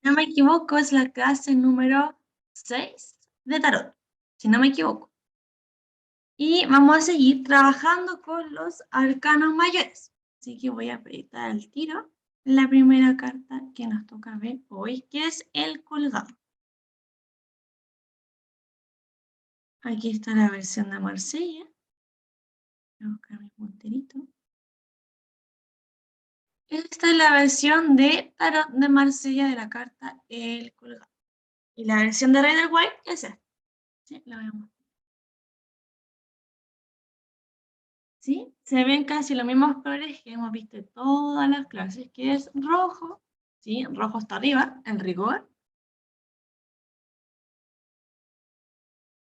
no me equivoco, es la clase número 6 de tarot, si no me equivoco. Y vamos a seguir trabajando con los arcanos mayores. Así que voy a proyectar al tiro la primera carta que nos toca ver hoy, que es el colgado. Aquí está la versión de Marsella. Voy a buscar mi punterito. Esta es la versión de tarot de Marsella de la carta El colgado. Y la versión de Rider White es esta. ¿Sí? La vemos. ¿Sí? Se ven casi los mismos colores que hemos visto en todas las clases, que es rojo, ¿sí? Rojo está arriba, el rigor.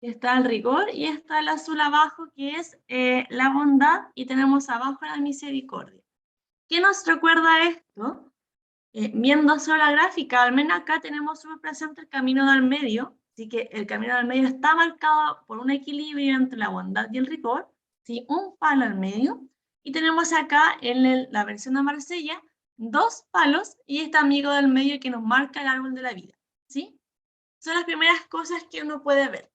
Está el rigor y está el azul abajo, que es la bondad, y tenemos abajo la misericordia. ¿Qué nos recuerda esto? Viendo solo la gráfica, al menos acá tenemos súper presente el camino del medio, así que el camino del medio está marcado por un equilibrio entre la bondad y el rigor, ¿sí? Un palo al medio, y tenemos acá en la versión de Marsella dos palos y este amigo del medio que nos marca el árbol de la vida, ¿sí? Son las primeras cosas que uno puede ver.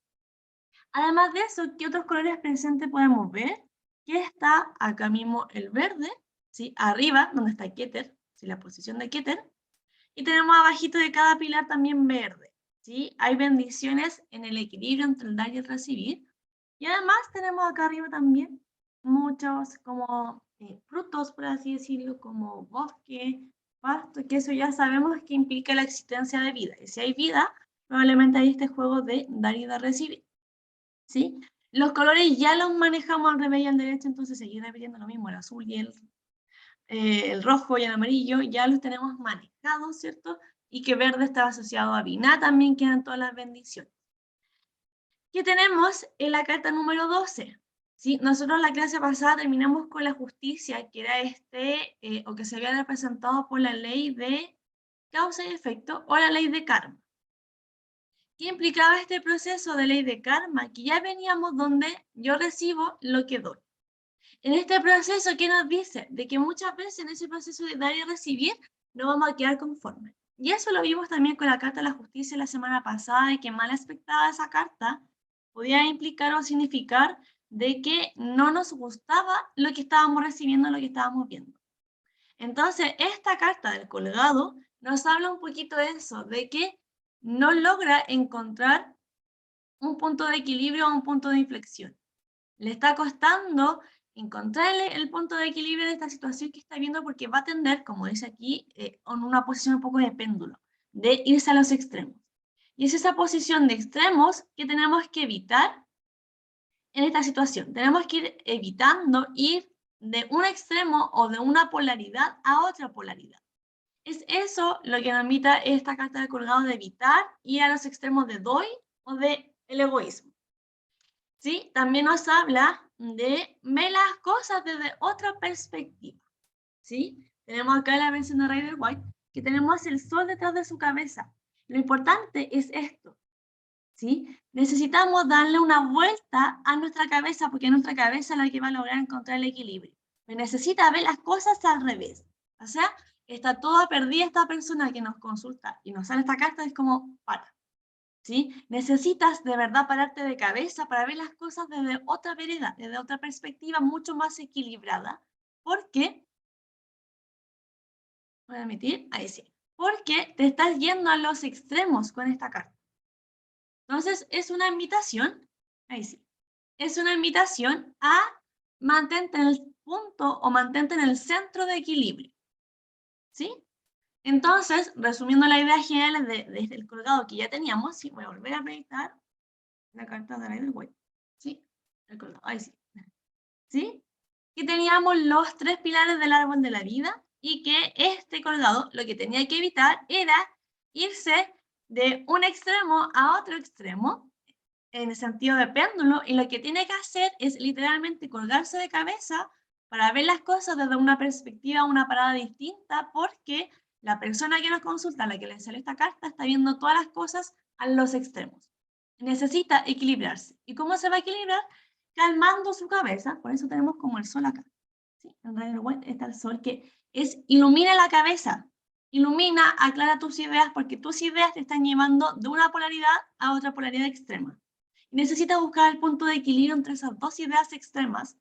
Además de eso, ¿qué otros colores presentes podemos ver? Que está acá mismo el verde, ¿sí? Arriba, donde está Keter, ¿sí? La posición de Keter. Y tenemos abajito de cada pilar también verde, ¿sí? Hay bendiciones en el equilibrio entre el dar y el recibir. Y además tenemos acá arriba también muchos como frutos, por así decirlo, como bosque, pasto, que eso ya sabemos que implica la existencia de vida. Y si hay vida, probablemente hay este juego de dar y de recibir, ¿sí? Los colores ya los manejamos al revés y al derecho, entonces seguir repitiendo lo mismo, el azul y el rojo y el amarillo ya los tenemos manejados, ¿cierto? Y que verde estaba asociado a Binah, también quedan todas las bendiciones. ¿Qué tenemos en la carta número 12? ¿Sí? Nosotros la clase pasada terminamos con la justicia, que era o que se había representado por la ley de causa y efecto, o la ley de karma. ¿Qué implicaba este proceso de ley de karma? Que ya veníamos donde yo recibo lo que doy. En este proceso, ¿qué nos dice? De que muchas veces en ese proceso de dar y recibir no vamos a quedar conformes. Y eso lo vimos también con la Carta de la Justicia la semana pasada, de que mal aspectada esa carta podía implicar o significar de que no nos gustaba lo que estábamos recibiendo, lo que estábamos viendo. Entonces, esta carta del colgado nos habla un poquito de eso, de que no logra encontrar un punto de equilibrio o un punto de inflexión. Le está costando encontrarle el punto de equilibrio de esta situación que está viendo porque va a tender, como dice aquí, en una posición un poco de péndulo, de irse a los extremos. Y es esa posición de extremos que tenemos que evitar en esta situación. Tenemos que ir evitando ir de un extremo o de una polaridad a otra polaridad. Es eso lo que nos invita esta carta de colgado, de evitar ir a los extremos de doy o de el egoísmo. ¿Sí? También nos habla de ver las cosas desde otra perspectiva, ¿sí? Tenemos acá la versión de Rider White, que tenemos el sol detrás de su cabeza. Lo importante es esto, ¿sí? Necesitamos darle una vuelta a nuestra cabeza, porque nuestra cabeza es la que va a lograr encontrar el equilibrio. Pero necesita ver las cosas al revés. O sea, está toda perdida esta persona que nos consulta y nos sale esta carta, es como, para. ¿Sí? Necesitas de verdad pararte de cabeza para ver las cosas desde otra vereda, desde otra perspectiva mucho más equilibrada, porque, voy a admitir, ahí sí, porque te estás yendo a los extremos con esta carta. Entonces, es una invitación, ahí sí, es una invitación a mantente en el punto o mantente en el centro de equilibrio, ¿sí? Entonces, resumiendo la idea general desde el colgado que ya teníamos, sí, voy a volver a proyectar la carta de Rider Waite, ¿sí? El colgado, ahí sí. ¿Sí? Que teníamos los tres pilares del árbol de la vida y que este colgado lo que tenía que evitar era irse de un extremo a otro extremo en el sentido de péndulo, y lo que tiene que hacer es literalmente colgarse de cabeza para ver las cosas desde una perspectiva, una parada distinta, porque la persona que nos consulta, a la que le sale esta carta, está viendo todas las cosas a los extremos. Necesita equilibrarse. ¿Y cómo se va a equilibrar? Calmando su cabeza. Por eso tenemos como el sol acá. ¿Sí? En Rider Waite está el sol que ilumina la cabeza ilumina, aclara tus ideas, porque tus ideas te están llevando de una polaridad a otra polaridad extrema. Y necesitas buscar el punto de equilibrio entre esas dos ideas extremas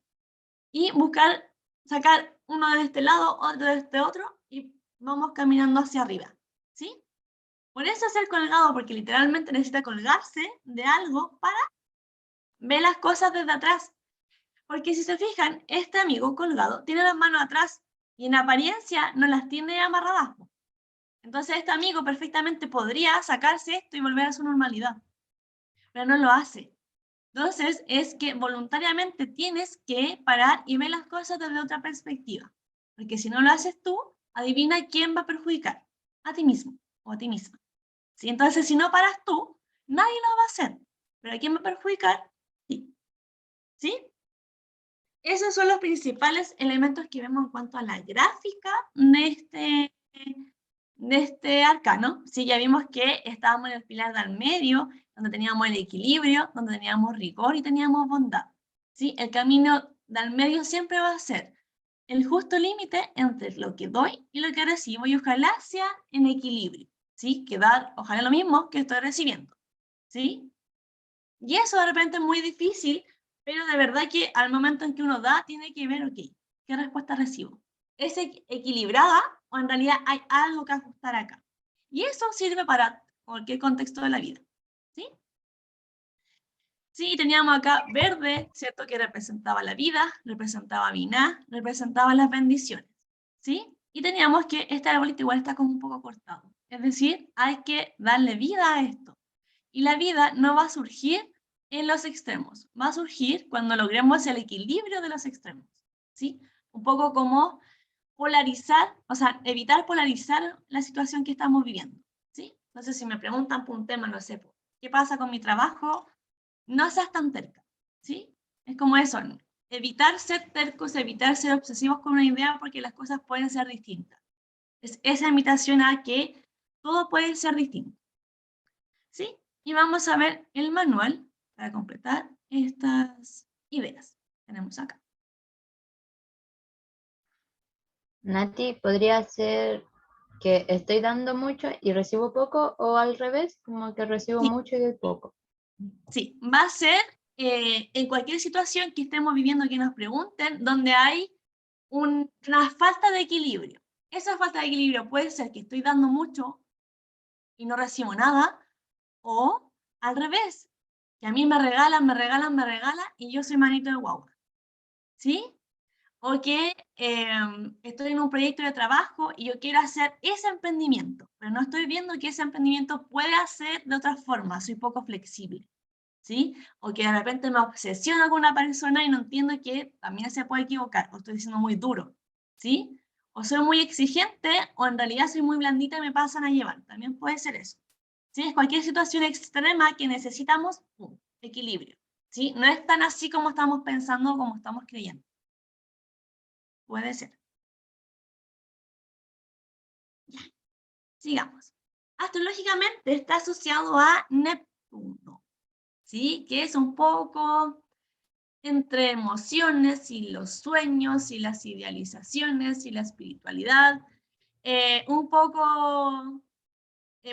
y buscar sacar uno de este lado, otro de este otro, y vamos caminando hacia arriba, ¿sí? Por eso es el colgado, porque literalmente necesita colgarse de algo para ver las cosas desde atrás. Porque si se fijan, este amigo colgado tiene las manos atrás y en apariencia no las tiene amarradas. Entonces este amigo perfectamente podría sacarse esto y volver a su normalidad, pero no lo hace. Entonces es que voluntariamente tienes que parar y ver las cosas desde otra perspectiva. Porque si no lo haces tú, adivina quién va a perjudicar. A ti mismo o a ti misma. ¿Sí? Entonces si no paras tú, nadie lo va a hacer. Pero ¿a quién va a perjudicar? Sí. ¿Sí? Esos son los principales elementos que vemos en cuanto a la gráfica de este arcano. Sí, ya vimos que estábamos en el pilar del medio, donde teníamos el equilibrio, donde teníamos rigor y teníamos bondad. ¿Sí? El camino del medio siempre va a ser el justo límite entre lo que doy y lo que recibo, y ojalá sea en equilibrio, ¿sí? Que dar, ojalá lo mismo que estoy recibiendo, ¿sí? Y eso de repente es muy difícil, pero de verdad que al momento en que uno da, tiene que ver, ok, ¿qué respuesta recibo? ¿Es equilibrada o en realidad hay algo que ajustar acá? Y eso sirve para cualquier contexto de la vida, ¿sí? Sí, teníamos acá verde, ¿cierto? Que representaba la vida, representaba Binah, representaba las bendiciones, ¿sí? Y teníamos que este arbolito igual está como un poco cortado. Es decir, hay que darle vida a esto. Y la vida no va a surgir en los extremos, va a surgir cuando logremos el equilibrio de los extremos, ¿sí? Un poco como polarizar, o sea, evitar polarizar la situación que estamos viviendo, ¿sí? Entonces, si me preguntan por un tema, no sé, ¿qué pasa con mi trabajo? No seas tan terca, ¿sí? Es como eso, ¿no? Evitar ser tercos, evitar ser obsesivos con una idea porque las cosas pueden ser distintas. Es esa invitación a que todo puede ser distinto, ¿sí? Y vamos a ver el manual para completar estas ideas. Tenemos acá. Nati, ¿podría ser que estoy dando mucho y recibo poco o al revés, como que recibo Sí, mucho y doy poco? sí, va a ser en cualquier situación que estemos viviendo que nos pregunten, donde hay una falta de equilibrio. Esa falta de equilibrio puede ser que estoy dando mucho y no recibo nada, o al revés, que a mí me regalan, me regalan, me regalan y yo soy manito de guagua, ¿sí? O que estoy en un proyecto de trabajo y yo quiero hacer ese emprendimiento, pero no estoy viendo que ese emprendimiento puede hacer de otra forma, soy poco flexible, ¿sí? O que de repente me obsesiono con una persona y no entiendo que también se puede equivocar, o estoy siendo muy duro, ¿sí? O soy muy exigente, o en realidad soy muy blandita y me pasan a llevar, también puede ser eso, ¿sí? Es cualquier situación extrema que necesitamos equilibrio, ¿sí? No es tan así como estamos pensando o como estamos creyendo. Puede ser. Ya, sigamos. Astrológicamente está asociado a Neptuno, ¿sí? Que es un poco entre emociones y los sueños y las idealizaciones y la espiritualidad, un poco,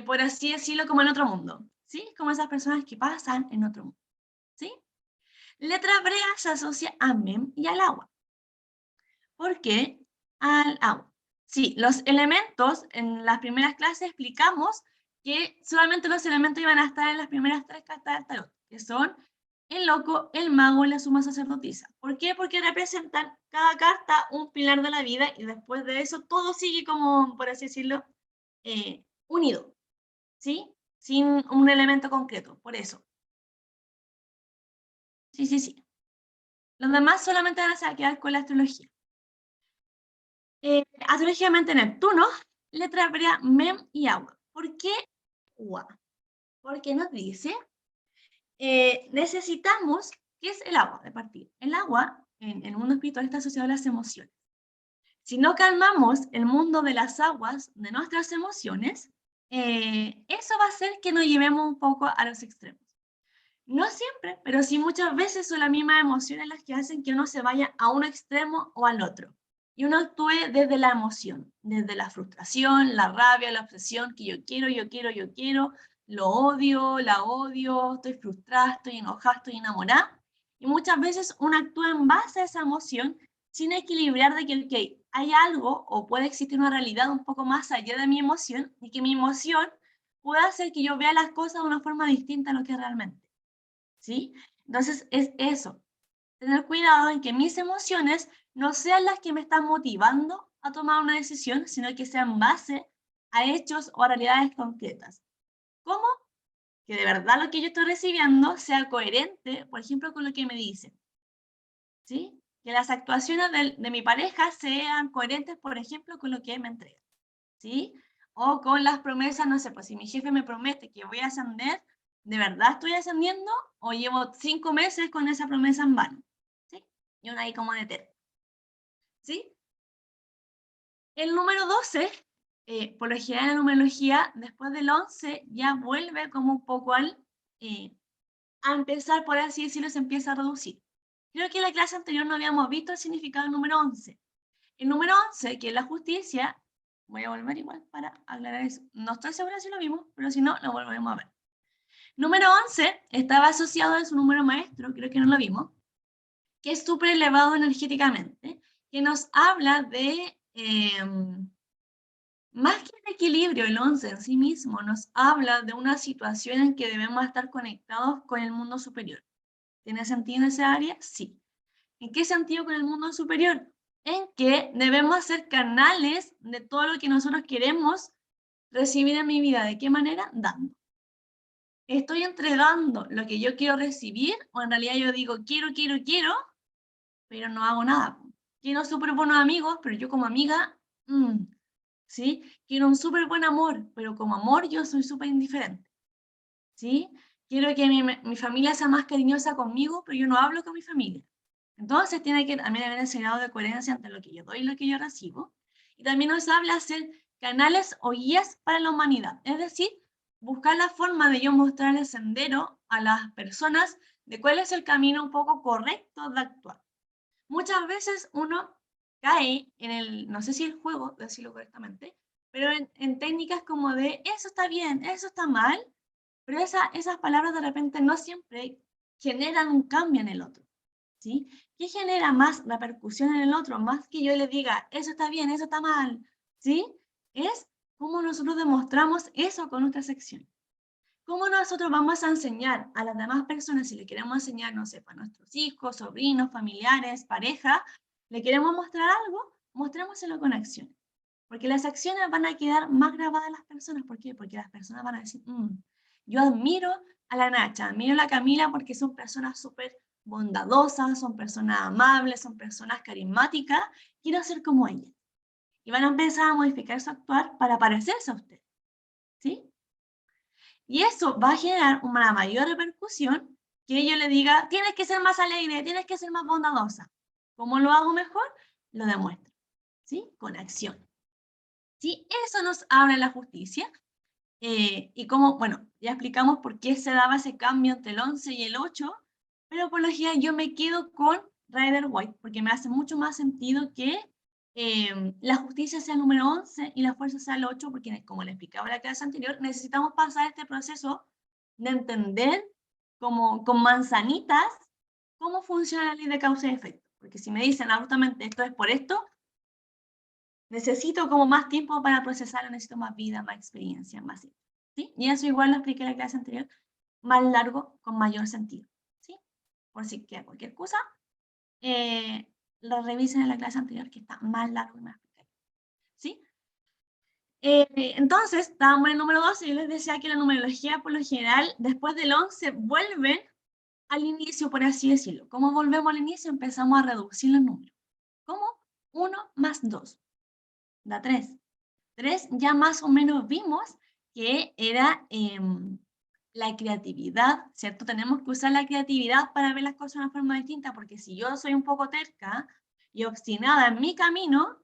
por así decirlo, como en otro mundo, ¿sí? Como esas personas que pasan en otro mundo, ¿sí? Letra brea se asocia a Mem y al agua. ¿Por qué? Al agua. Sí, los elementos, en las primeras clases explicamos que solamente los elementos iban a estar en las primeras 3 cartas del tarot, que son el loco, el mago y la suma sacerdotisa. ¿Por qué? Porque representan cada carta un pilar de la vida y después de eso todo sigue como, por así decirlo, unido, ¿sí? Sin un elemento concreto, por eso. Sí, sí, sí. Los demás solamente van a quedar con la astrología. Astrológicamente Neptuno, letra hebrea Mem y agua. ¿Por qué agua? Porque nos dice, necesitamos, ¿qué es el agua de partida? El agua en el mundo espiritual está asociado a las emociones. Si no calmamos el mundo de las aguas, de nuestras emociones, eso va a hacer que nos llevemos un poco a los extremos. No siempre, pero sí muchas veces son las mismas emociones las que hacen que uno se vaya a un extremo o al otro. y uno actúe desde la emoción, desde la frustración, la rabia, la obsesión, que yo quiero, lo odio, la odio, estoy frustrada, estoy enojada, estoy enamorada. Y muchas veces uno actúa en base a esa emoción sin equilibrar de que okay, hay algo o puede existir una realidad un poco más allá de mi emoción y que mi emoción pueda hacer que yo vea las cosas de una forma distinta a lo que realmente. ¿Sí? Entonces es eso, tener cuidado en que mis emociones no sean las que me están motivando a tomar una decisión, sino que sean base a hechos o a realidades concretas. ¿Cómo? Que de verdad lo que yo estoy recibiendo sea coherente, por ejemplo, con lo que me dicen. ¿Sí? Que las actuaciones de mi pareja sean coherentes, por ejemplo, con lo que me entrega. ¿Sí? O con las promesas, no sé, pues si mi jefe me promete que voy a ascender, ¿de verdad estoy ascendiendo o llevo 5 meses con esa promesa en vano? ¿Sí? Y una ahí como de terco. ¿Sí? El número 12, por lo general en la numerología, después del 11 ya vuelve como un poco a empezar, por así decirlo, se empieza a reducir. Creo que en la clase anterior no habíamos visto el significado del número 11. El número 11, que es la justicia, voy a volver igual para aclarar eso. No estoy segura si lo vimos, pero si no, lo volvemos a ver. Número 11 estaba asociado a su número maestro, creo que no lo vimos, que es súper elevado energéticamente, que nos habla de, más que el equilibrio, el 11 en sí mismo, nos habla de una situación en que debemos estar conectados con el mundo superior. ¿Tiene sentido en esa área? Sí. ¿En qué sentido con el mundo superior? En que debemos ser canales de todo lo que nosotros queremos recibir en mi vida. ¿De qué manera? Dando. ¿Estoy entregando lo que yo quiero recibir o en realidad yo digo quiero, pero no hago nada? Quiero súper buenos amigos, pero yo como amiga, ¿sí? Quiero un súper buen amor, pero como amor yo soy súper indiferente, ¿sí? Quiero que mi familia sea más cariñosa conmigo, pero yo no hablo con mi familia. Entonces tiene que también haber ese grado de coherencia entre lo que yo doy y lo que yo recibo. Y también nos habla de ser canales o guías para la humanidad. Es decir, buscar la forma de yo mostrar el sendero a las personas de cuál es el camino un poco correcto de actuar. Muchas veces uno cae en el, no sé si el juego, decirlo correctamente, pero en técnicas como de eso está bien, eso está mal, pero esas palabras de repente no siempre generan un cambio en el otro. ¿Sí? ¿Qué genera más repercusión en el otro? Más que yo le diga, eso está bien, eso está mal, ¿sí? Es cómo nosotros demostramos eso con nuestra sección. ¿Cómo nosotros vamos a enseñar a las demás personas, si le queremos enseñar, no sé, para nuestros hijos, sobrinos, familiares, pareja, le queremos mostrar algo, mostrémoselo con acciones. Porque las acciones van a quedar más grabadas en las personas. ¿Por qué? Porque las personas van a decir, yo admiro a la Nacha, admiro a la Camila porque son personas súper bondadosas, son personas amables, son personas carismáticas, quiero ser como ellas. Y van a empezar a modificar su actuar para parecerse a usted. ¿Sí? Y eso va a generar una mayor repercusión que yo le diga, tienes que ser más alegre, tienes que ser más bondadosa. ¿Cómo lo hago mejor? Lo demuestro. ¿Sí? Con acción. ¿Sí? Eso nos habla la justicia. Y cómo, bueno, ya explicamos por qué se daba ese cambio entre el 11 y el 8, pero por lo general yo me quedo con Rider White, porque me hace mucho más sentido que la justicia sea el número 11 y la fuerza sea el 8, porque como le explicaba en la clase anterior, necesitamos pasar este proceso de entender como con manzanitas cómo funciona la ley de causa y efecto. Porque si me dicen absolutamente esto es por esto, necesito como más tiempo para procesarlo, necesito más vida, más experiencia, más... ¿Sí? Y eso igual lo expliqué en la clase anterior, más largo, con mayor sentido. ¿Sí? Por si queda cualquier cosa, lo revisen en la clase anterior, que está más largo y más explicado. ¿Sí? Entonces, estábamos en el número 12 y yo les decía que la numerología, por lo general, después del 11, vuelven al inicio, por así decirlo. ¿Cómo volvemos al inicio? Empezamos a reducir los números. ¿Cómo? 1 más 2 da 3. 3 ya más o menos vimos que era la creatividad, ¿cierto? Tenemos que usar la creatividad para ver las cosas de una forma distinta, porque si yo soy un poco terca y obstinada en mi camino,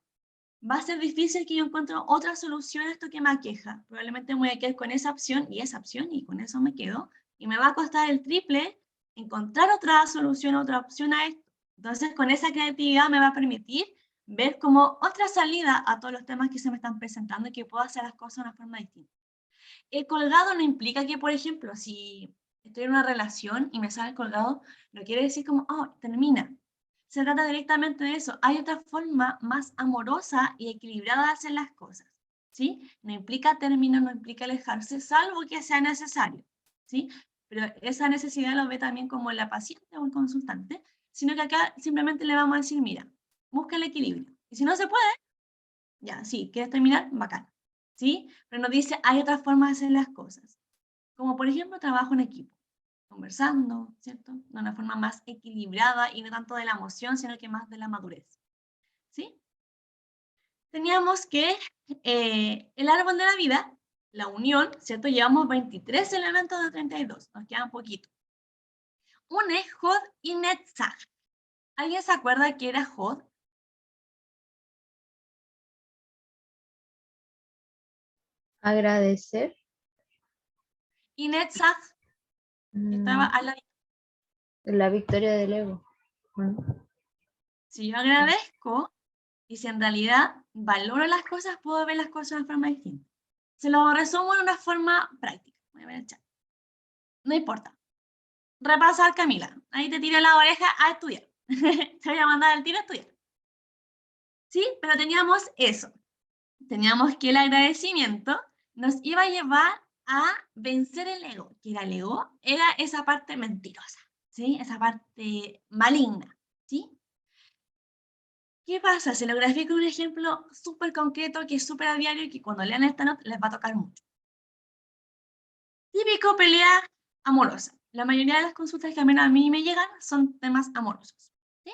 va a ser difícil que yo encuentre otra solución a esto que me aqueja. Probablemente me voy a quedar con esa opción y con eso me quedo, y me va a costar el triple encontrar otra solución, otra opción a esto. Entonces, con esa creatividad me va a permitir ver como otra salida a todos los temas que se me están presentando y que puedo hacer las cosas de una forma distinta. El colgado no implica que, por ejemplo, si estoy en una relación y me sale el colgado, no quiere decir como, oh, termina. Se trata directamente de eso. Hay otra forma más amorosa y equilibrada de hacer las cosas, ¿sí? No implica término, no implica alejarse, salvo que sea necesario, ¿sí? Pero esa necesidad lo ve también como la paciente o el consultante, sino que acá simplemente le vamos a decir, mira, busca el equilibrio. Y si no se puede, ya, sí, ¿quieres terminar? Bacán, ¿sí? Pero nos dice, hay otras formas de hacer las cosas, como por ejemplo trabajo en equipo, conversando, ¿cierto? De una forma más equilibrada y no tanto de la emoción, sino que más de la madurez, ¿sí? Teníamos que el árbol de la vida, la unión, ¿cierto? Llevamos 23 elementos de 32, nos quedan poquito. Un es Hod y Netzach. ¿Alguien se acuerda qué era Hod? Agradecer. Y Netzach estaba mm, a la... la victoria del ego. Bueno, Si yo agradezco, y si en realidad valoro las cosas, puedo ver las cosas de forma distinta. Se lo resumo en una forma práctica. Voy a ver el chat. No importa. Repasar, Camila. Ahí te tiro la oreja a estudiar. Te voy a mandar al tiro a estudiar. ¿Sí? Pero teníamos eso. Teníamos que el agradecimiento nos iba a llevar a vencer el ego. ¿Qué era el ego? Era esa parte mentirosa, ¿sí? Esa parte maligna, ¿sí? ¿Qué pasa? Se lo grafico un ejemplo súper concreto, que es súper a diario y que cuando lean esta nota les va a tocar mucho. Típico pelea amorosa. La mayoría de las consultas que a mí me llegan son temas amorosos. ¿Sí?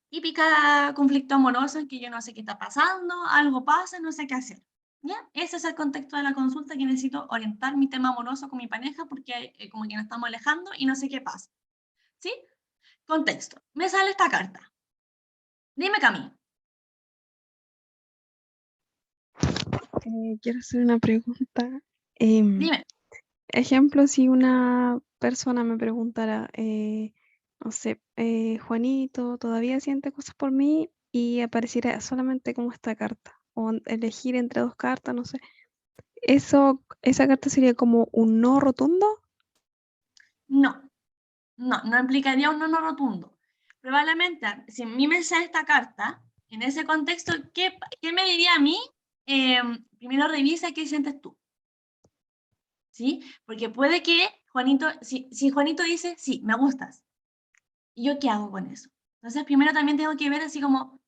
Típica conflicto amoroso en que yo no sé qué está pasando, algo pasa, no sé qué hacer. ¿Ya? Ese es el contexto de la consulta, que necesito orientar mi tema amoroso con mi pareja porque como que nos estamos alejando y no sé qué pasa. ¿Sí? Contexto. Me sale esta carta. Dime, Cami. Quiero hacer una pregunta. Em, Dime. ejemplo, si una persona me preguntara, no sé, Juanito, ¿todavía siente cosas por mí? Y apareciera solamente como esta carta, o elegir entre dos cartas, no sé. ¿Esa carta sería como un no rotundo? No. No implicaría un no rotundo. Probablemente, si a mí me sale esta carta, en ese contexto, ¿qué me diría a mí? Primero revisa qué sientes tú, ¿sí? Porque puede que Juanito, si Juanito dice, sí, me gustas, ¿y yo qué hago con eso? Entonces, primero también tengo que ver así como,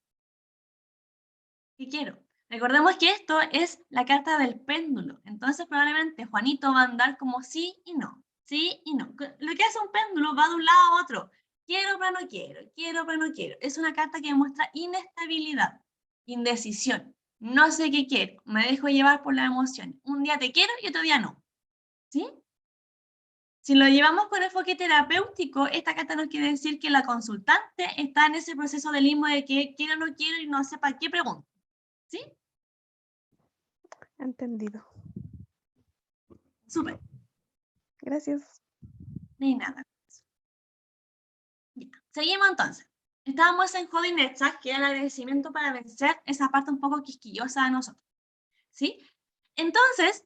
¿qué quiero? Recordemos que esto es la carta del péndulo, entonces probablemente Juanito va a andar como sí y no, sí y no. Lo que hace un péndulo va de un lado a otro. Quiero pero no quiero, quiero pero no quiero. Es una carta que demuestra inestabilidad, indecisión. No sé qué quiero, me dejo llevar por la emoción. Un día te quiero y otro día no. ¿Sí? Si lo llevamos con enfoque terapéutico, esta carta nos quiere decir que la consultante está en ese proceso de limbo de que quiero o no quiero y no sepa qué pregunta. ¿Sí? Entendido. Súper. Gracias. Ni nada. Ya. Seguimos entonces. Estábamos en Hod y Netzach, que era el agradecimiento para vencer esa parte un poco quisquillosa de nosotros. ¿Sí? Entonces,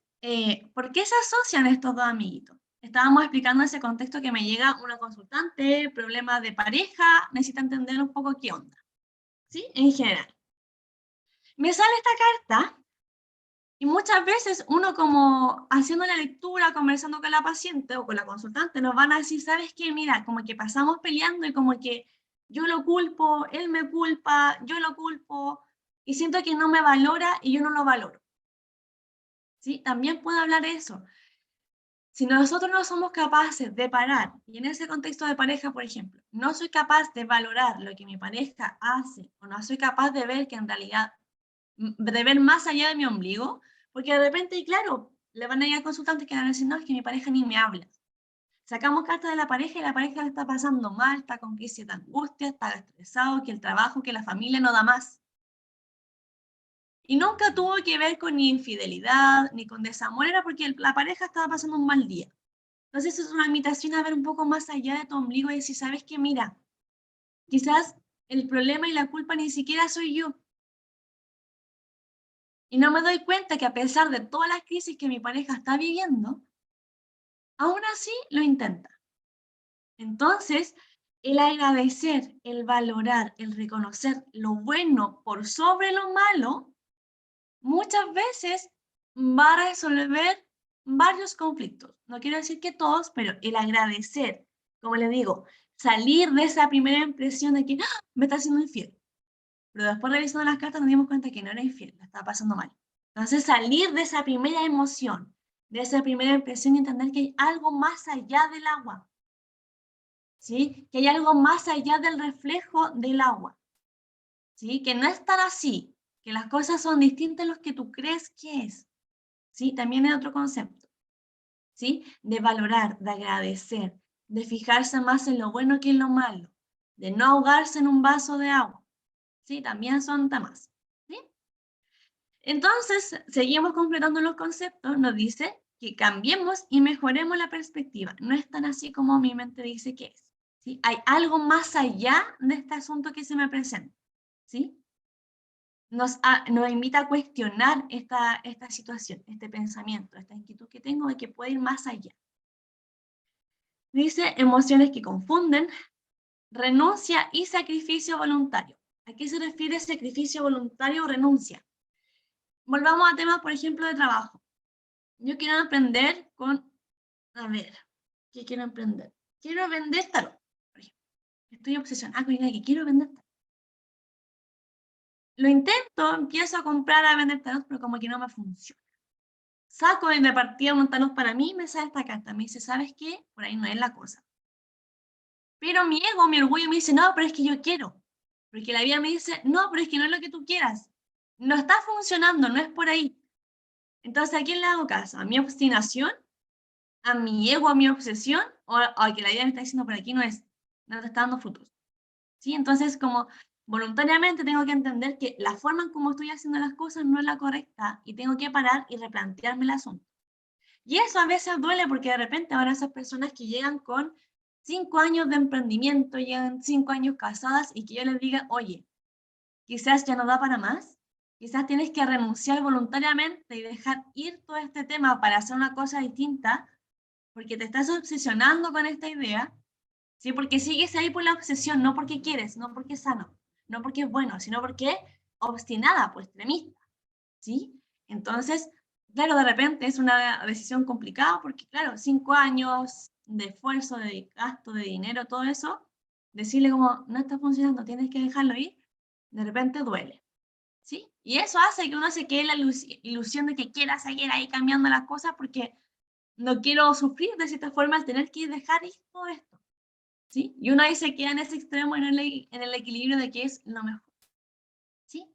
¿por qué se asocian estos dos amiguitos? Estábamos explicando ese contexto que me llega una consultante, problemas de pareja, necesita entender un poco qué onda. ¿Sí? En general. Me sale esta carta y muchas veces uno como haciendo la lectura, conversando con la paciente o con la consultante, nos van a decir, ¿sabes qué? Mira, como que pasamos peleando y como que yo lo culpo, él me culpa, yo lo culpo, y siento que no me valora y yo no lo valoro. ¿Sí? También puedo hablar de eso. Si nosotros no somos capaces de parar, y en ese contexto de pareja, por ejemplo, no soy capaz de valorar lo que mi pareja hace, o no soy capaz de ver que en realidad de ver más allá de mi ombligo, porque de repente, claro, le van a ir a consultantes que van a decir, no, es que mi pareja ni me habla. Sacamos cartas de la pareja y la pareja le está pasando mal, está con crisis de angustia, está estresado, que el trabajo, que la familia no da más. Y nunca tuvo que ver con ni infidelidad, ni con desamor, era porque la pareja estaba pasando un mal día. Entonces es una invitación a ver un poco más allá de tu ombligo y decir, ¿sabes qué? Mira, quizás el problema y la culpa ni siquiera soy yo. Y no me doy cuenta que a pesar de todas las crisis que mi pareja está viviendo, aún así lo intenta. Entonces, el agradecer, el valorar, el reconocer lo bueno por sobre lo malo, muchas veces va a resolver varios conflictos. No quiero decir que todos, pero el agradecer, como les digo, salir de esa primera impresión de que ¡ah! Me está haciendo infiel. Pero después revisando las cartas nos dimos cuenta que no era infiel, la estaba pasando mal. Entonces salir de esa primera emoción, de esa primera impresión y entender que hay algo más allá del agua. ¿Sí? Que hay algo más allá del reflejo del agua. ¿Sí? Que no es tan así, que las cosas son distintas a lo que tú crees que es. ¿Sí? También es otro concepto. ¿Sí? De valorar, de agradecer, de fijarse más en lo bueno que en lo malo, de no ahogarse en un vaso de agua. ¿Sí? También son temas. ¿Sí? Entonces, seguimos completando los conceptos, nos dice que cambiemos y mejoremos la perspectiva. No es tan así como mi mente dice que es. ¿Sí? Hay algo más allá de este asunto que se me presenta. ¿Sí? Nos invita a cuestionar esta situación, este pensamiento, esta inquietud que tengo de que puede ir más allá. Dice emociones que confunden, renuncia y sacrificio voluntario. ¿A qué se refiere sacrificio voluntario o renuncia? Volvamos a temas, por ejemplo, de trabajo. Yo quiero aprender a ver, ¿qué quiero aprender? Quiero vender tarot, por ejemplo. Estoy obsesionada con la idea de que quiero vender tarot. Lo intento, empiezo a comprar, a vender tarot, pero como que no me funciona. Saco de partida un tarot para mí y me sale esta carta. Me dice, ¿sabes qué? Por ahí no es la cosa. Pero mi ego, mi orgullo me dice, no, pero es que yo quiero. Porque la vida me dice, no, pero es que no es lo que tú quieras. No está funcionando, no es por ahí. Entonces, ¿a quién le hago caso? ¿A mi obstinación? ¿A mi ego, a mi obsesión? ¿O a que la vida me está diciendo, por aquí no es? No te está dando frutos. ¿Sí? Entonces, como voluntariamente tengo que entender que la forma en cómo estoy haciendo las cosas no es la correcta y tengo que parar y replantearme el asunto. Y eso a veces duele porque de repente ahora esas personas que llegan con 5 años de emprendimiento, llegan 5 años casadas y que yo les diga, oye, quizás ya no da para más, quizás tienes que renunciar voluntariamente y dejar ir todo este tema para hacer una cosa distinta, porque te estás obsesionando con esta idea, ¿sí? Porque sigues ahí por la obsesión, no porque quieres, no porque es sano, no porque es bueno, sino porque obstinada, pues extremista, ¿sí? Entonces, claro, de repente es una decisión complicada porque, claro, 5 años de esfuerzo, de gasto, de dinero, todo eso, decirle como, no está funcionando, tienes que dejarlo ir, de repente duele, ¿sí? Y eso hace que uno se quede la ilusión de que quiera seguir ahí cambiando las cosas porque no quiero sufrir de cierta forma al tener que dejar ir todo esto, ¿sí? Y uno ahí se queda en ese extremo, en el equilibrio de que es lo mejor, ¿sí?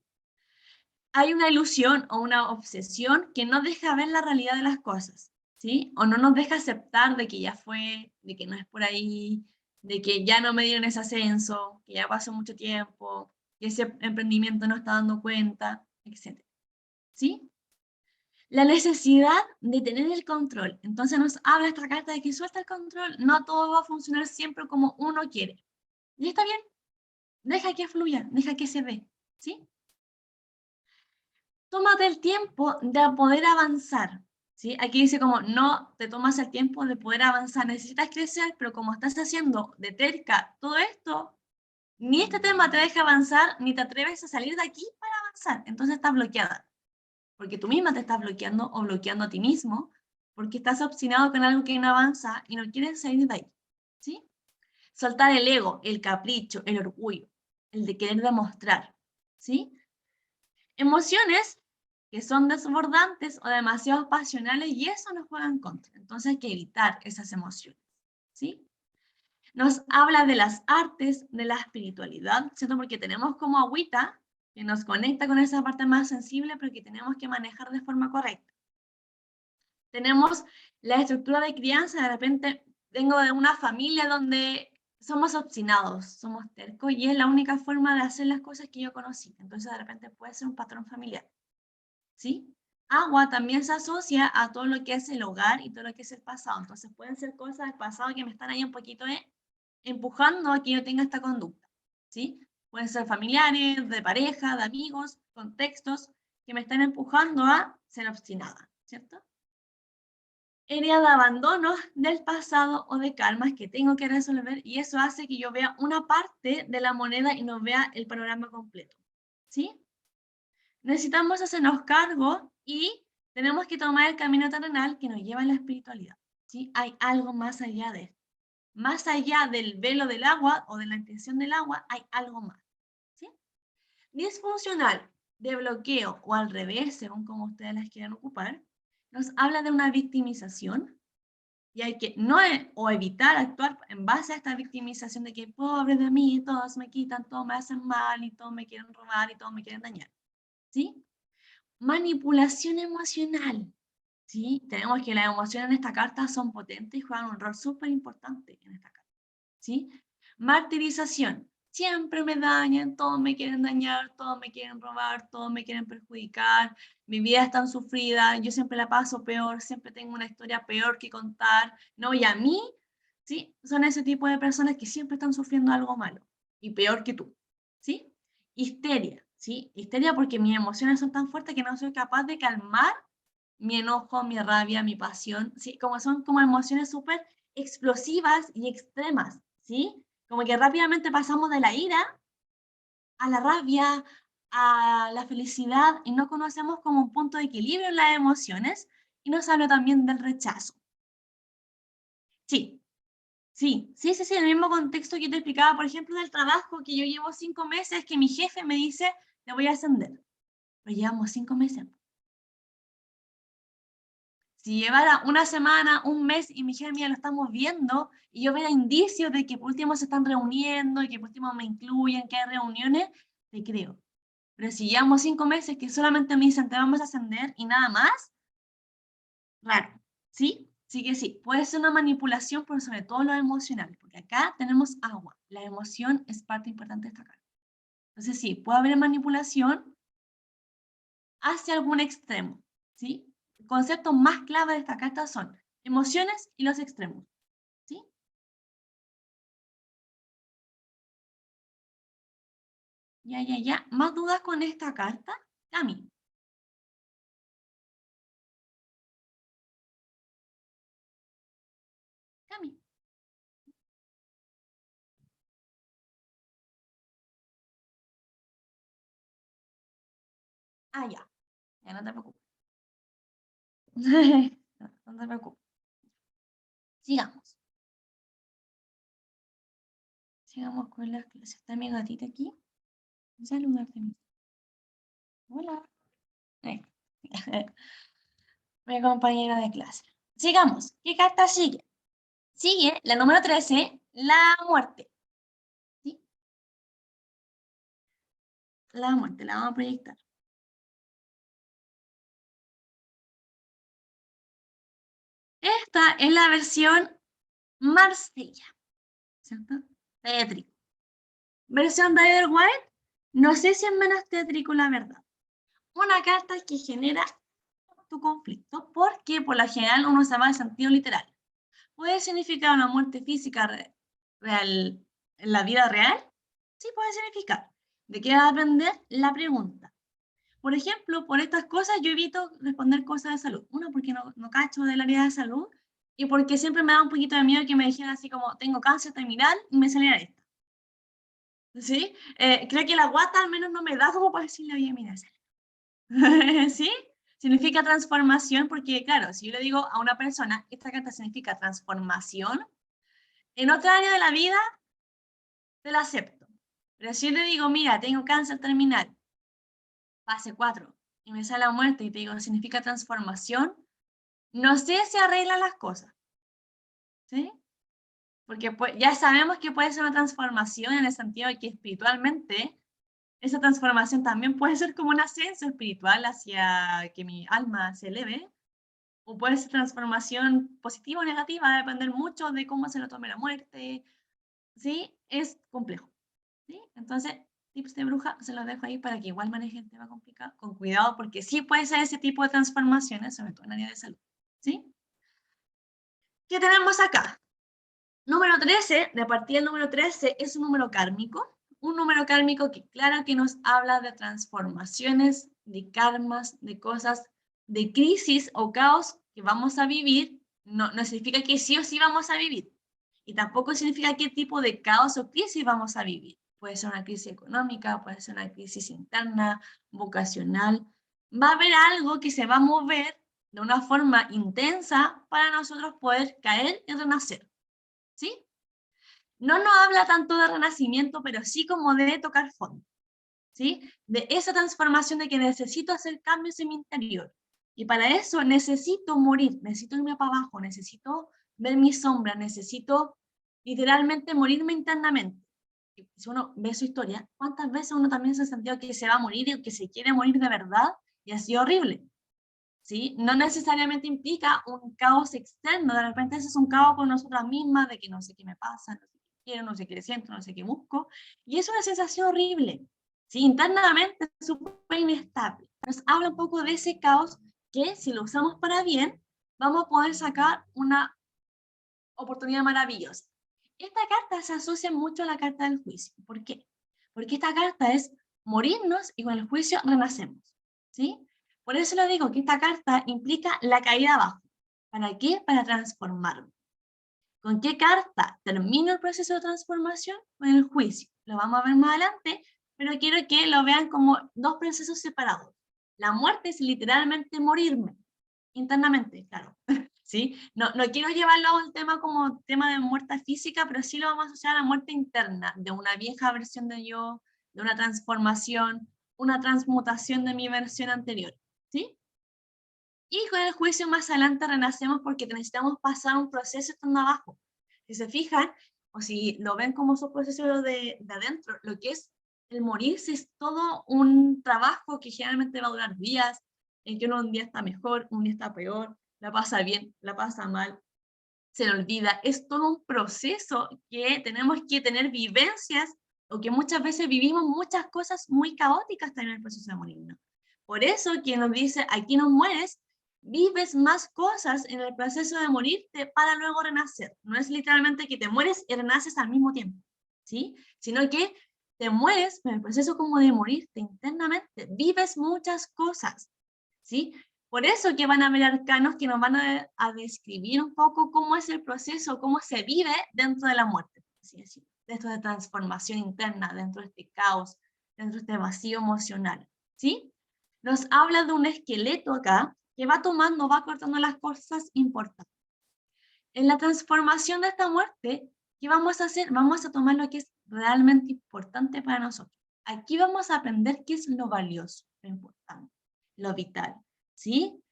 Hay una ilusión o una obsesión que no deja ver la realidad de las cosas, ¿sí? O no nos deja aceptar de que ya fue, de que no es por ahí, de que ya no me dieron ese ascenso, que ya pasó mucho tiempo, que ese emprendimiento no está dando cuenta, etc. ¿Sí? La necesidad de tener el control. Entonces nos habla esta carta de que suelta el control, no todo va a funcionar siempre como uno quiere. Y está bien, deja que fluya, deja que se dé, ¿sí? Tómate el tiempo de poder avanzar, ¿sí? Aquí dice como, no te tomas el tiempo de poder avanzar, necesitas crecer, pero como estás haciendo de terca todo esto, ni este tema te deja avanzar, ni te atreves a salir de aquí para avanzar, entonces estás bloqueada, porque tú misma te estás bloqueando o bloqueando a ti mismo, porque estás obstinado con algo que no avanza y no quieres salir de ahí, ¿sí? Soltar el ego, el capricho, el orgullo, el de querer demostrar, ¿sí? Emociones que son desbordantes o demasiado pasionales y eso nos juega en contra. Entonces hay que evitar esas emociones, ¿sí? Nos habla de las artes, de la espiritualidad, ¿cierto? Porque tenemos como agüita que nos conecta con esa parte más sensible, pero que tenemos que manejar de forma correcta. Tenemos la estructura de crianza, de repente vengo de una familia donde somos obstinados, somos tercos y es la única forma de hacer las cosas que yo conocí. Entonces de repente puede ser un patrón familiar. ¿Sí? Agua también se asocia a todo lo que es el hogar y todo lo que es el pasado. Entonces pueden ser cosas del pasado que me están ahí un poquito empujando a que yo tenga esta conducta. ¿Sí? Pueden ser familiares, de pareja, de amigos, contextos que me están empujando a ser obstinada, ¿cierto? Herida de abandono del pasado o de karmas que tengo que resolver, y eso hace que yo vea una parte de la moneda y no vea el panorama completo, ¿sí? Necesitamos hacernos cargo y tenemos que tomar el camino terrenal que nos lleva a la espiritualidad, ¿sí? Hay algo más allá de esto. Más allá del velo del agua o de la intención del agua, hay algo más, ¿sí? Disfuncional, de bloqueo o al revés, según como ustedes las quieran ocupar, nos habla de una victimización. Y hay que no o evitar actuar en base a esta victimización de que pobre de mí, todos me quitan, todos me hacen mal y todos me quieren robar y todos me quieren dañar. ¿Sí? Manipulación emocional. ¿Sí? Tenemos que las emociones en esta carta son potentes y juegan un rol súper importante en esta carta. ¿Sí? Martirización. Siempre me dañan, todos me quieren dañar, todos me quieren robar, todos me quieren perjudicar, mi vida es tan sufrida, yo siempre la paso peor, siempre tengo una historia peor que contar, ¿no? Y a mí, ¿sí? Son ese tipo de personas que siempre están sufriendo algo malo, y peor que tú, ¿sí? Histeria, ¿sí? Histeria porque mis emociones son tan fuertes que no soy capaz de calmar mi enojo, mi rabia, mi pasión, ¿sí? Como son como emociones súper explosivas y extremas, ¿sí? Como que rápidamente pasamos de la ira a la rabia, a la felicidad, y no conocemos como un punto de equilibrio en las emociones, y nos habla también del rechazo. Sí, sí, el mismo contexto que te explicaba, por ejemplo, del trabajo, que yo llevo 5 meses, que mi jefe me dice, te voy a ascender, pero llevamos 5 meses. Si llevara una semana, un mes, y mi jefe, mira, lo estamos viendo, y yo veo indicios de que por último se están reuniendo, y que por último me incluyen, que hay reuniones, te creo. Pero si llevamos 5 meses que solamente me dicen, te vamos a ascender, y nada más, raro, ¿sí? Sí que sí, puede ser una manipulación, pero sobre todo lo emocional, porque acá tenemos agua. La emoción es parte importante de esta carta. Entonces sí, puede haber manipulación hacia algún extremo, ¿sí? El concepto más clave de esta carta son emociones y los extremos, ¿sí? Ya. ¿Más dudas con esta carta? Cami. Cami. Ah, ya. Ya, no te preocupes. No te preocupes. Sigamos. Sigamos con las clases. Está mi gatita aquí. Saludarte. Hola. Mi compañera de clase. Sigamos. ¿Qué carta sigue? Sigue la número 13, la muerte. ¿Sí? La muerte, la vamos a proyectar. Esta es la versión Marsella, ¿cierto? Tétrico. Versión Rider White, no sé si es menos tétrico, la verdad. Una carta que genera tu conflicto, porque por lo general uno se va al sentido literal. ¿Puede significar una muerte física real en la vida real? Sí, puede significar. ¿De qué va a depender? La pregunta. Por ejemplo, por estas cosas yo evito responder cosas de salud. Uno, porque no cacho del área de salud, y porque siempre me da un poquito de miedo que me dijeran así como, tengo cáncer terminal, y me saliera esto. ¿Sí? Creo que la guata al menos no me da como para decirle, oye, mira, ¿sí? Significa transformación, porque claro, si yo le digo a una persona, esta carta significa transformación, en otra área de la vida, te la acepto. Pero si yo le digo, mira, tengo cáncer terminal, fase 4, y me sale la muerte y te digo, significa transformación, no sé si arregla las cosas, ¿sí? Porque pues, ya sabemos que puede ser una transformación en el sentido de que espiritualmente esa transformación también puede ser como un ascenso espiritual hacia que mi alma se eleve, o puede ser transformación positiva o negativa, va a depender mucho de cómo se lo tome la muerte, ¿sí? Es complejo, ¿sí? Entonces, tips de bruja se los dejo ahí para que igual manejen el tema complicado, con cuidado, porque sí puede ser ese tipo de transformaciones, sobre todo en el área de salud, ¿sí? ¿Qué tenemos acá? Número 13, de partida el número 13 es un número kármico. un número kármico que claro que nos habla de transformaciones, de karmas, de cosas, de crisis o caos que vamos a vivir, no significa que sí o sí vamos a vivir. Y tampoco significa qué tipo de caos o crisis vamos a vivir. Puede ser una crisis económica, puede ser una crisis interna, vocacional. Va a haber algo que se va a mover de una forma intensa para nosotros poder caer y renacer. ¿Sí? No nos habla tanto de renacimiento, pero sí como de tocar fondo. ¿Sí? De esa transformación de que necesito hacer cambios en mi interior. Y para eso necesito morir, necesito irme para abajo, necesito ver mi sombra, necesito literalmente morirme internamente. Y si uno ve su historia, ¿cuántas veces uno también se ha sentido que se va a morir y que se quiere morir de verdad? Y ha sido horrible. ¿Sí? No necesariamente implica un caos externo, de repente ese es un caos con nosotras mismas, de que no sé qué me pasa, no sé qué quiero, no sé qué siento, no sé qué busco, y es una sensación horrible. ¿Sí? Internamente es súper inestable. Nos habla un poco de ese caos que si lo usamos para bien, vamos a poder sacar una oportunidad maravillosa. Esta carta se asocia mucho a la carta del juicio. ¿Por qué? Porque esta carta es morirnos y con el juicio renacemos. ¿Sí? Por eso le digo que esta carta implica la caída abajo. ¿Para qué? Para transformarme. ¿Con qué carta termino el proceso de transformación? Con el juicio. Lo vamos a ver más adelante, pero quiero que lo vean como dos procesos separados. La muerte es literalmente morirme, internamente, claro. ¿Sí? No quiero llevarlo a un tema como tema de muerte física, pero sí lo vamos a asociar a la muerte interna, de una vieja versión de yo, de una transformación, una transmutación de mi versión anterior. ¿Sí? Y con el juicio más adelante renacemos porque necesitamos pasar un proceso estando abajo. Si se fijan, o si lo ven como su proceso de adentro, lo que es el morirse es todo un trabajo que generalmente va a durar días, en que uno un día está mejor, un día está peor, la pasa bien, la pasa mal, se le olvida. Es todo un proceso que tenemos que tener vivencias o que muchas veces vivimos muchas cosas muy caóticas también en el proceso de morirnos. Por eso quien nos dice, aquí no mueres, vives más cosas en el proceso de morirte para luego renacer. No es literalmente que te mueres y renaces al mismo tiempo, ¿sí? Sino que te mueres, pero en el proceso como de morirte internamente, vives muchas cosas, ¿sí? Por eso que van a haber arcanos que nos van a describir un poco cómo es el proceso, cómo se vive dentro de la muerte, así decirlo, dentro de transformación interna, dentro de este caos, dentro de este vacío emocional, ¿sí? Nos habla de un esqueleto acá que va tomando, va cortando las cosas importantes. En la transformación de esta muerte, ¿qué vamos a hacer? Vamos a tomar lo que es realmente importante para nosotros. Aquí vamos a aprender qué es lo valioso, lo importante, lo vital, ¿sí?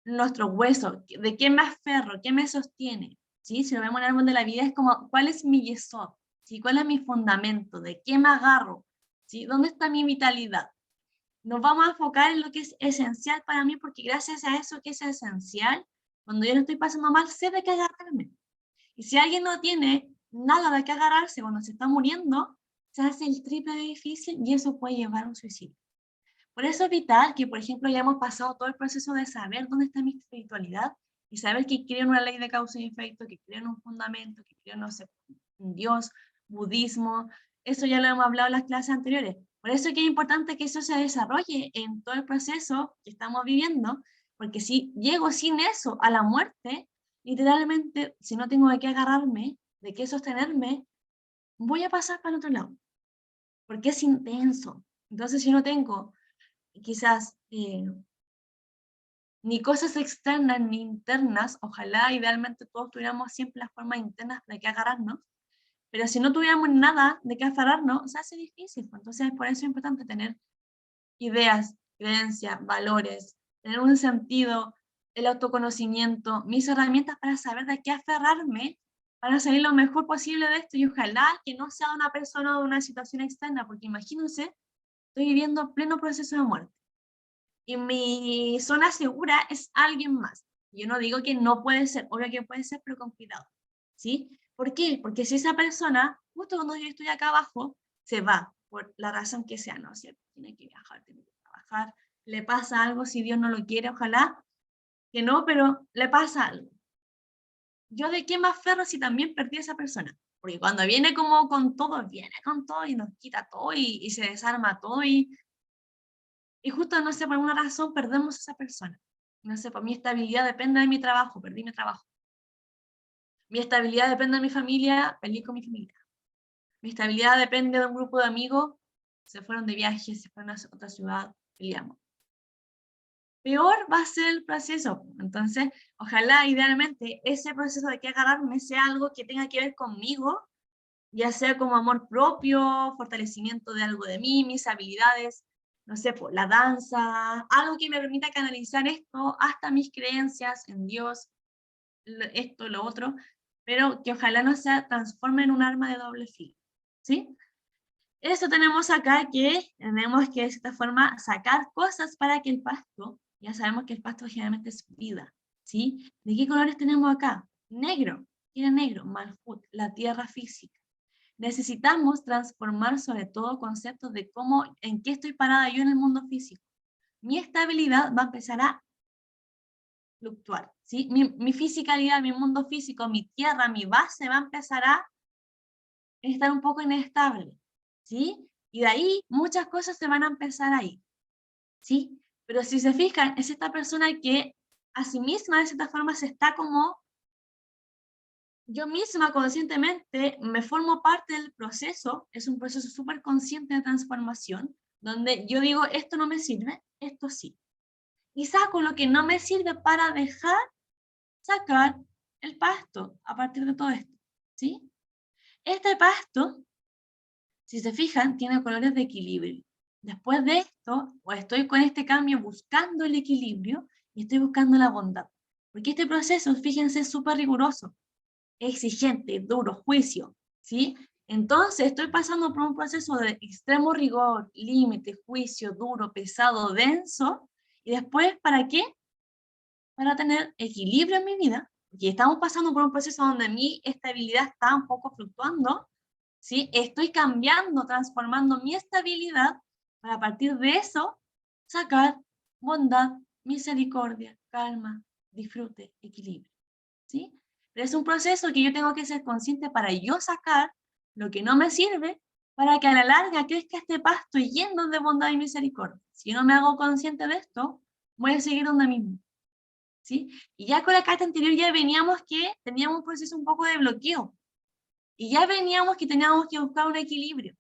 Nuestro hueso, de qué me aferro, qué me sostiene, ¿sí? Si lo vemos en el árbol de la vida es como, ¿cuál es mi yesod? ¿Sí? ¿Cuál es mi fundamento? ¿De qué me agarro? ¿Sí? ¿Dónde está mi vitalidad? Nos vamos a enfocar en lo que es esencial para mí, porque gracias a eso que es esencial, cuando yo no estoy pasando mal, sé de qué agarrarme. Y si alguien no tiene nada de qué agarrarse cuando se está muriendo, se hace el triple de difícil y eso puede llevar a un suicidio. Por eso es vital que, por ejemplo, ya hemos pasado todo el proceso de saber dónde está mi espiritualidad y saber que creo en una ley de causa y efecto, que creo en un fundamento, que creo, no sé, en Dios, budismo. Eso ya lo hemos hablado en las clases anteriores. Por eso es que es importante que eso se desarrolle en todo el proceso que estamos viviendo, porque si llego sin eso a la muerte, literalmente, si no tengo de qué agarrarme, de qué sostenerme, voy a pasar para el otro lado, porque es intenso. Entonces, si no tengo quizás ni cosas externas ni internas, ojalá idealmente todos tuviéramos siempre las formas internas de que agarrarnos, pero si no tuviéramos nada de qué aferrarnos, se hace difícil. Entonces, por eso es importante tener ideas, creencias, valores, tener un sentido, el autoconocimiento, mis herramientas para saber de qué aferrarme, para salir lo mejor posible de esto, y ojalá que no sea una persona o una situación externa, porque imagínense, estoy viviendo pleno proceso de muerte y mi zona segura es alguien más. Yo no digo que no puede ser, obvio que puede ser, pero con cuidado, ¿sí? ¿Por qué? Porque si esa persona, justo cuando yo estoy acá abajo, se va, por la razón que sea, ¿no es cierto? Tiene que viajar, tiene que trabajar, le pasa algo, si Dios no lo quiere, ojalá que no, pero le pasa algo. ¿Yo de qué me aferro si también perdí a esa persona? Porque cuando viene como con todo, viene con todo y nos quita todo y se desarma todo y justo, no sé, por alguna razón perdemos a esa persona. No sé, por mi estabilidad depende de mi trabajo, perdí mi trabajo. Mi estabilidad depende de mi familia, peleé con mi familia. Mi estabilidad depende de un grupo de amigos, se fueron de viaje, se fueron a otra ciudad, peleamos. Peor va a ser el proceso. Entonces, ojalá, idealmente, ese proceso de que agarrarme sea algo que tenga que ver conmigo, ya sea como amor propio, fortalecimiento de algo de mí, mis habilidades, no sé, por la danza, algo que me permita canalizar esto hasta mis creencias en Dios, esto, lo otro, pero que ojalá no se transforme en un arma de doble filo, ¿sí? Eso tenemos acá, que tenemos que de cierta forma sacar cosas para que el pasto, ya sabemos que el pasto generalmente es vida, ¿sí? ¿De qué colores tenemos acá? Negro, tiene negro, Malhut, la tierra física. Necesitamos transformar sobre todo conceptos de cómo, en qué estoy parada yo en el mundo físico. Mi estabilidad va a empezar a fluctuar, ¿sí? Mi fisicalidad, mi mundo físico, mi tierra, mi base va a empezar a estar un poco inestable, ¿sí? Y de ahí muchas cosas se van a empezar a ir, ¿sí? Pero si se fijan, es esta persona que a sí misma de cierta forma se está como, yo misma conscientemente me formo parte del proceso, es un proceso súper consciente de transformación, donde yo digo, esto no me sirve, esto sí. Y saco lo que no me sirve para dejar sacar el pasto a partir de todo esto, ¿sí? Este pasto, si se fijan, tiene colores de equilibrio. Después de esto, o estoy con este cambio buscando el equilibrio y estoy buscando la bondad. Porque este proceso, fíjense, es súper riguroso, exigente, duro, juicio, ¿sí? Entonces estoy pasando por un proceso de extremo rigor, límite, juicio, duro, pesado, denso, y después, ¿para qué? Para tener equilibrio en mi vida, porque estamos pasando por un proceso donde mi estabilidad está un poco fluctuando, ¿sí? Estoy cambiando, transformando mi estabilidad para a partir de eso sacar bondad, misericordia, calma, disfrute, equilibrio, ¿sí? Pero es un proceso que yo tengo que ser consciente para yo sacar lo que no me sirve para que a la larga crezca este pasto lleno de bondad y misericordia. Si yo no me hago consciente de esto, voy a seguir donde mismo, ¿sí? Y ya con la carta anterior ya veníamos que teníamos un proceso un poco de bloqueo. Y ya veníamos que teníamos que buscar un equilibrio.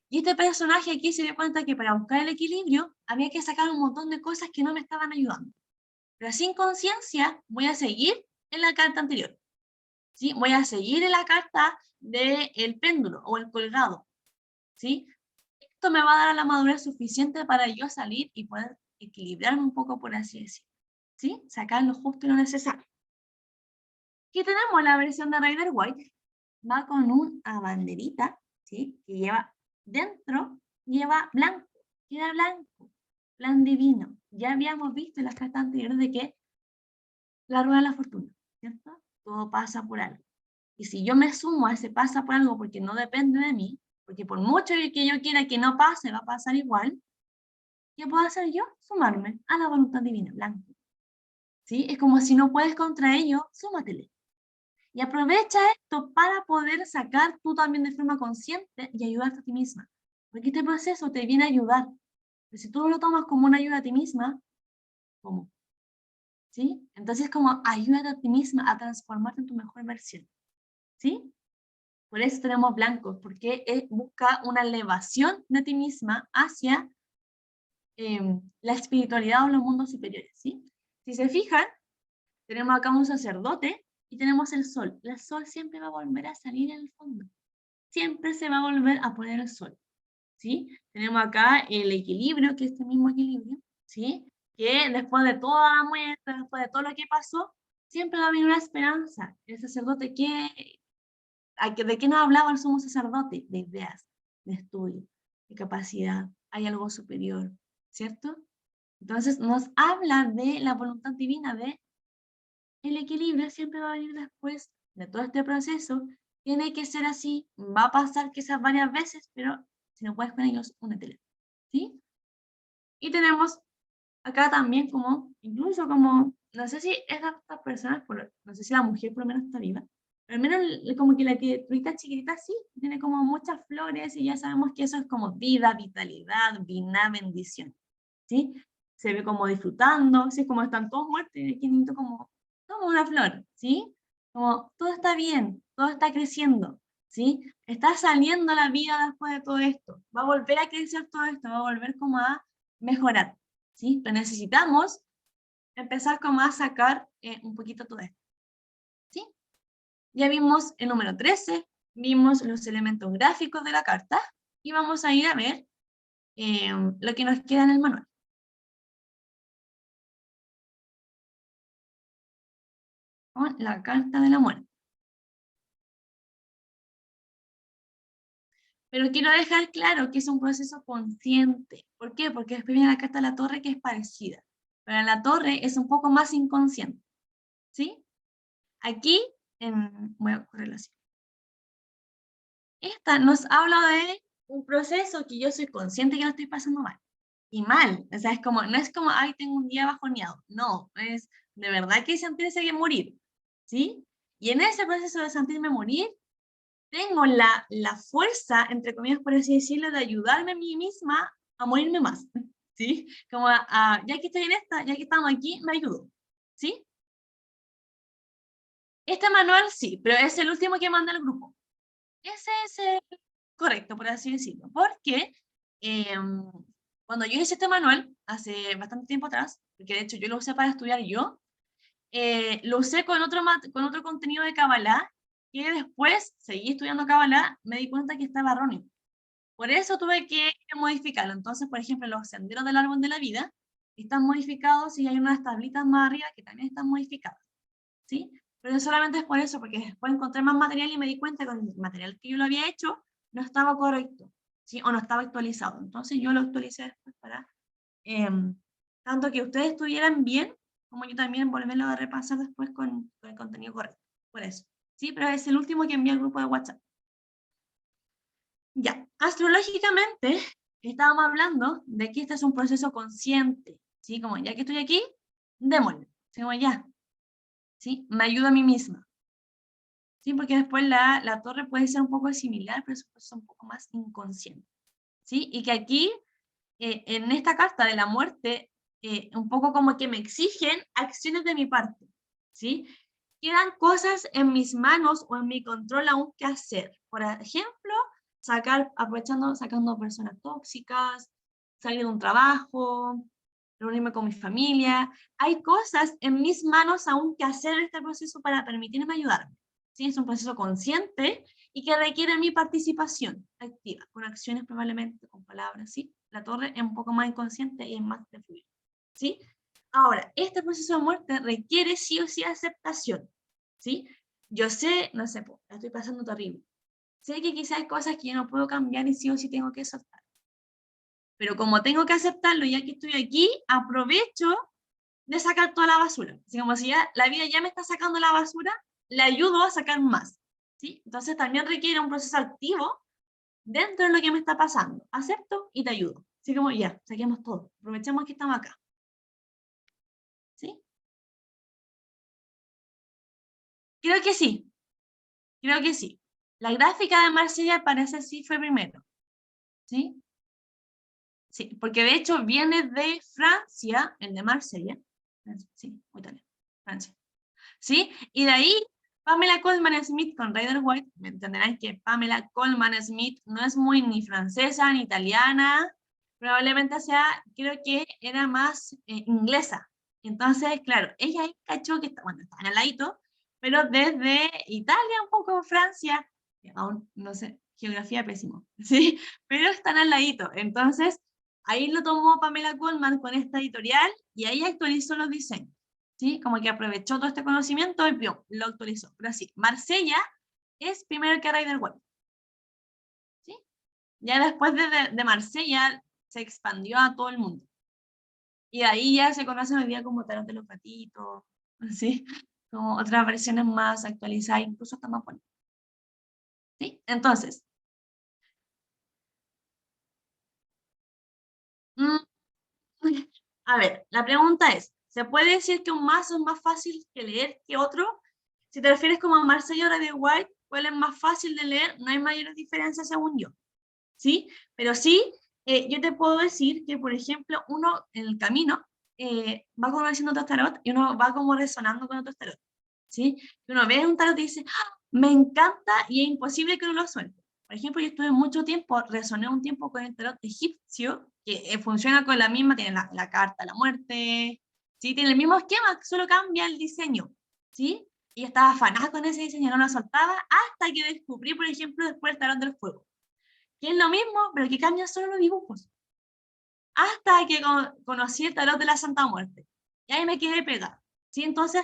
Y este personaje aquí se dio cuenta que para buscar el equilibrio había que sacar un montón de cosas que no me estaban ayudando. Pero sin conciencia voy a seguir en la carta anterior, ¿sí? Voy a seguir en la carta del péndulo o el colgado, ¿sí? Esto me va a dar la madurez suficiente para yo salir y poder equilibrarme un poco, por así decirlo, ¿sí? Sacar lo justo y lo necesario. Aquí tenemos la versión de Rider White, va con una banderita, ¿sí? Que lleva dentro, lleva blanco, queda blanco, plan divino. Ya habíamos visto en las cartas anteriores de que la rueda de la fortuna, ¿cierto? Todo pasa por algo. Y si yo me sumo a ese pasa por algo porque no depende de mí, porque por mucho que yo quiera que no pase, va a pasar igual, ¿qué puedo hacer yo? Sumarme a la voluntad divina, blanco. ¿Sí? Es como si no puedes contra ello, súmatele. Y aprovecha esto para poder sacar tú también de forma consciente y ayudarte a ti misma. Porque este proceso te viene a ayudar. Pero si tú no lo tomas como una ayuda a ti misma, ¿cómo? ¿Sí? Entonces como ayúdate a ti misma a transformarte en tu mejor versión. ¿Sí? Por eso tenemos blancos, porque busca una elevación de ti misma hacia la espiritualidad o los mundos superiores. ¿Sí? Si se fijan, tenemos acá un sacerdote y tenemos el sol. El sol siempre va a volver a salir en el fondo. Siempre se va a volver a poner el sol, ¿sí? Tenemos acá el equilibrio, que es este mismo equilibrio, ¿sí? Que después de toda la muerte, después de todo lo que pasó, siempre va a venir una esperanza. El sacerdote, ¿de qué nos hablaba el sumo sacerdote? De ideas, de estudio, de capacidad. Hay algo superior, ¿cierto? Entonces nos habla de la voluntad divina, de el equilibrio siempre va a venir después de todo este proceso. Tiene que ser así, va a pasar quizás varias veces, pero si no puedes con ellos, únetele, ¿sí? Y tenemos acá también como, incluso como, no sé si estas personas, no sé si la mujer por lo menos está viva, Al menos como que la criaturita chiquitita sí, tiene como muchas flores y ya sabemos que eso es como vida, vitalidad, vina, bendición, ¿sí? Se ve como disfrutando, ¿sí? Como están todos muertos y aquí necesito como una flor, ¿sí? Como todo está bien, todo está creciendo, ¿sí? Está saliendo la vida después de todo esto, va a volver a crecer todo esto, va a volver como a mejorar, ¿sí? Pero necesitamos empezar como a sacar un poquito todo esto, ¿sí? Ya vimos el número 13, vimos los elementos gráficos de la carta y vamos a ir a ver lo que nos queda en el manual. Con la carta de la muerte. Pero quiero dejar claro que es un proceso consciente. ¿Por qué? Porque después viene la carta de la torre que es parecida. Pero la torre es un poco más inconsciente. ¿Sí? Aquí, voy a correrlo así. Esta nos habla de un proceso que yo soy consciente que lo estoy pasando mal. Y mal. O sea, es como, no es como, ay, tengo un día bajoneado. No, es de verdad que sentirse que morir. ¿Sí? Y en ese proceso de sentirme morir, tengo la fuerza, entre comillas, por así decirlo, de ayudarme a mí misma a morirme más. ¿Sí? Como, ya que estoy en esta, ya que estamos aquí, me ayudo. ¿Sí? Este manual sí, pero es el último que manda el grupo. Ese es el correcto, por así decirlo. Porque cuando yo hice este manual, hace bastante tiempo atrás, porque de hecho yo lo usé para estudiar yo, lo usé con otro contenido de Kabbalah, que después seguí estudiando Kabbalah, me di cuenta que estaba erróneo. Por eso tuve que modificarlo. Entonces, por ejemplo, los senderos del árbol de la vida están modificados y hay unas tablitas más arriba que también están modificadas. ¿Sí? Pero solamente es por eso, porque después encontré más material y me di cuenta que el material que yo lo había hecho no estaba correcto, ¿sí? O no estaba actualizado. Entonces yo lo actualicé después para tanto que ustedes estuvieran bien, como yo también volverlo a repasar después con el contenido correcto. Por eso. ¿Sí? Pero es el último que envié al grupo de WhatsApp. Ya, astrológicamente estábamos hablando de que este es un proceso consciente, ¿sí? Como ya que estoy aquí, démosle, ¿sí? Como ya, ¿sí? Me ayuda a mí misma, ¿sí? Porque después la torre puede ser un poco similar, pero es un proceso un poco más inconsciente, ¿sí? Y que aquí, en esta carta de la muerte, un poco como que me exigen acciones de mi parte, ¿sí? Quedan cosas en mis manos o en mi control aún que hacer. Por ejemplo, sacando personas tóxicas, salir de un trabajo, reunirme con mi familia. Hay cosas en mis manos aún que hacer en este proceso para permitirme ayudarme. ¿Sí? Es un proceso consciente y que requiere mi participación activa, con acciones probablemente, con palabras, ¿sí? La torre es un poco más inconsciente y es más de fluir, ¿sí? Ahora, este proceso de muerte requiere sí o sí aceptación, ¿sí? Yo sé, no sé, la estoy pasando terrible. Sé que quizás hay cosas que yo no puedo cambiar y sí o sí tengo que soltar. Pero como tengo que aceptarlo, ya que estoy aquí, aprovecho de sacar toda la basura. Así como si ya la vida ya me está sacando la basura, le ayudo a sacar más, ¿sí? Entonces también requiere un proceso activo dentro de lo que me está pasando. Acepto y te ayudo. Así como ya, saquemos todo. Aprovechemos que estamos acá. ¿Sí? Creo que sí. Creo que sí. La gráfica de Marsella parece sí fue primero. ¿Sí? Sí, porque de hecho viene de Francia, el de Marsella. Sí, Italia, Francia. ¿Sí? Y de ahí Pamela Colman Smith con Rider White, me entenderán que Pamela Colman Smith no es muy ni francesa ni italiana, probablemente sea, creo que era más inglesa. Entonces, claro, ella ahí cachó que está, bueno, está en el ladito, pero desde Italia, un poco Francia, aún no sé, geografía pésimo, ¿sí? Pero están al ladito. Entonces, ahí lo tomó Pamela Colman con esta editorial y ahí actualizó los diseños. ¿Sí? Como que aprovechó todo este conocimiento y lo actualizó. Pero sí, Marsella es primero que Rider White. ¿Sí? Ya después de Marsella se expandió a todo el mundo. Y ahí ya se conocen hoy día como Tarot de los Gatitos, ¿sí? Como otras versiones más actualizadas, incluso hasta más bonitas. ¿Sí? Entonces, a ver, la pregunta es, ¿se puede decir que un mazo es más fácil que leer que otro? Si te refieres como a Marcelo Red White, cuál es más fácil de leer, no hay mayores diferencias según yo, ¿sí? Pero sí, yo te puedo decir que, por ejemplo, uno en el camino va conociendo otros tarot y uno va como resonando con otros tarot, ¿sí? Y uno ve un tarot y dice, ¡ah! Me encanta y es imposible que uno lo suelte. Por ejemplo, yo estuve mucho tiempo, resoné un tiempo con el tarot egipcio, que funciona con la misma, tiene la carta, la muerte, ¿sí? Tiene el mismo esquema, solo cambia el diseño, ¿sí? Y yo estaba afanada con ese diseño, no lo soltaba, hasta que descubrí, por ejemplo, después el tarot del fuego, que es lo mismo, pero que cambia solo los dibujos. Hasta que conocí el tarot de la Santa Muerte. Y ahí me quedé pegada, ¿sí? Entonces,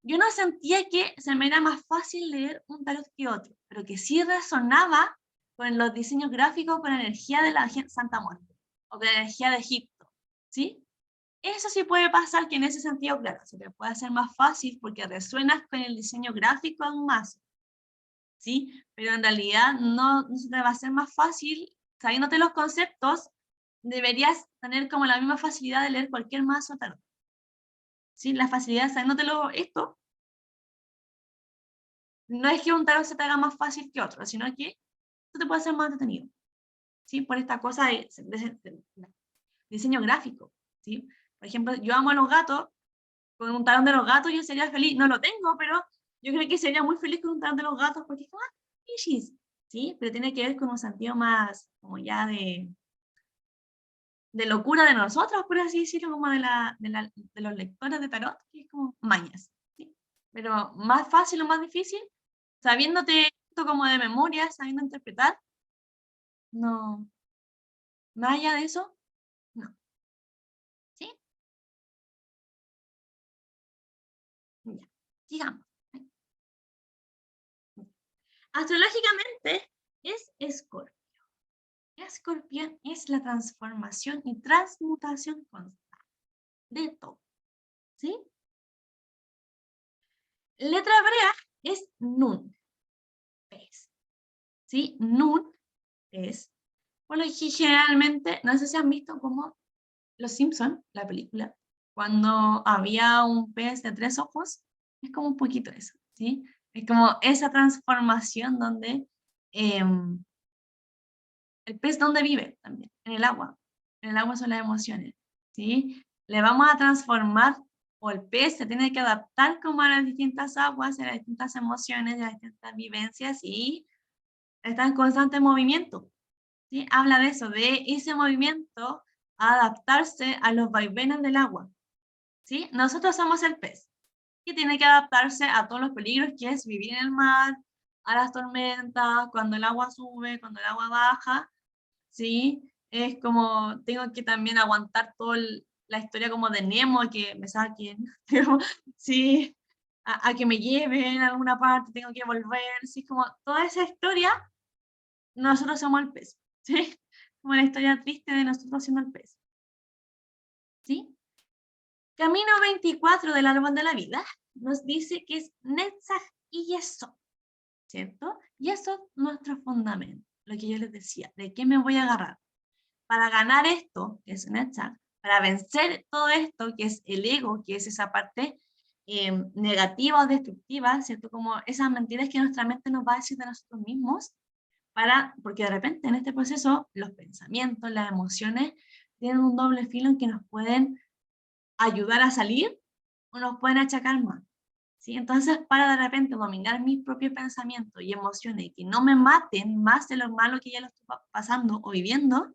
yo no sentía que se me era más fácil leer un tarot que otro, pero que sí resonaba con los diseños gráficos, con la energía de la Santa Muerte, o con la energía de Egipto, ¿sí? Eso sí puede pasar, que en ese sentido, claro, se te puede hacer más fácil porque resuenas con el diseño gráfico de un mazo, ¿sí? Pero en realidad no se te va a hacer más fácil, sabiéndote los conceptos, deberías tener como la misma facilidad de leer cualquier mazo tarot, ¿sí? La facilidad, sabiéndotelo esto, no es que un tarot se te haga más fácil que otro, sino que esto te puede hacer más entretenido, ¿sí? Por esta cosa de diseño gráfico, ¿sí? Por ejemplo, yo amo a los gatos, con un tarot de los gatos yo sería feliz, no lo tengo, pero yo creo que sería muy feliz con un tarot de los gatos, porque es como, fishies, ¿sí? Pero tiene que ver con un sentido más, como ya de locura de nosotros, por así decirlo, como de los lectores de tarot, que es como mañas, ¿sí? Pero más fácil o más difícil, sabiéndote esto como de memoria, sabiendo interpretar, no, más allá de eso, no, ¿sí? Ya, sigamos. Astrológicamente es Escorpio. Escorpión es la transformación y transmutación constante de todo, ¿sí? Letra hebrea es Nun, pez, ¿sí? Nun es, por lo que generalmente, no sé si han visto como Los Simpson, la película, cuando había un pez de 3 ojos, es como un poquito eso, ¿sí? Es como esa transformación donde el pez donde vive también, en el agua. En el agua son las emociones, ¿sí? Le vamos a transformar, o el pez se tiene que adaptar como a las distintas aguas, a las distintas emociones, a las distintas vivencias, y está en constante movimiento, ¿sí? Habla de eso, de ese movimiento, adaptarse a los vaivenes del agua, ¿sí? Nosotros somos el pez, que tiene que adaptarse a todos los peligros que es vivir en el mar, a las tormentas, cuando el agua sube, cuando el agua baja, ¿sí? Es como, tengo que también aguantar toda la historia como de Nemo, que me saquen, pero, sí, a que me lleven a alguna parte, tengo que volver, sí, como toda esa historia, nosotros somos el pez, ¿sí? Como la historia triste de nosotros siendo el pez, ¿sí? Camino 24 del árbol de la vida nos dice que es Netzach y Yesod, ¿cierto? Yesod, nuestro fundamento, lo que yo les decía, ¿de qué me voy a agarrar? Para ganar esto, que es Netzach, para vencer todo esto, que es el ego, que es esa parte negativa o destructiva, ¿cierto? Como esas mentiras que nuestra mente nos va a decir de nosotros mismos, porque de repente en este proceso los pensamientos, las emociones tienen un doble filo en que nos pueden ayudar a salir o nos pueden achacar más, ¿sí? Entonces, para de repente dominar mis propios pensamientos y emociones y que no me maten más de lo malo que ya lo estoy pasando o viviendo,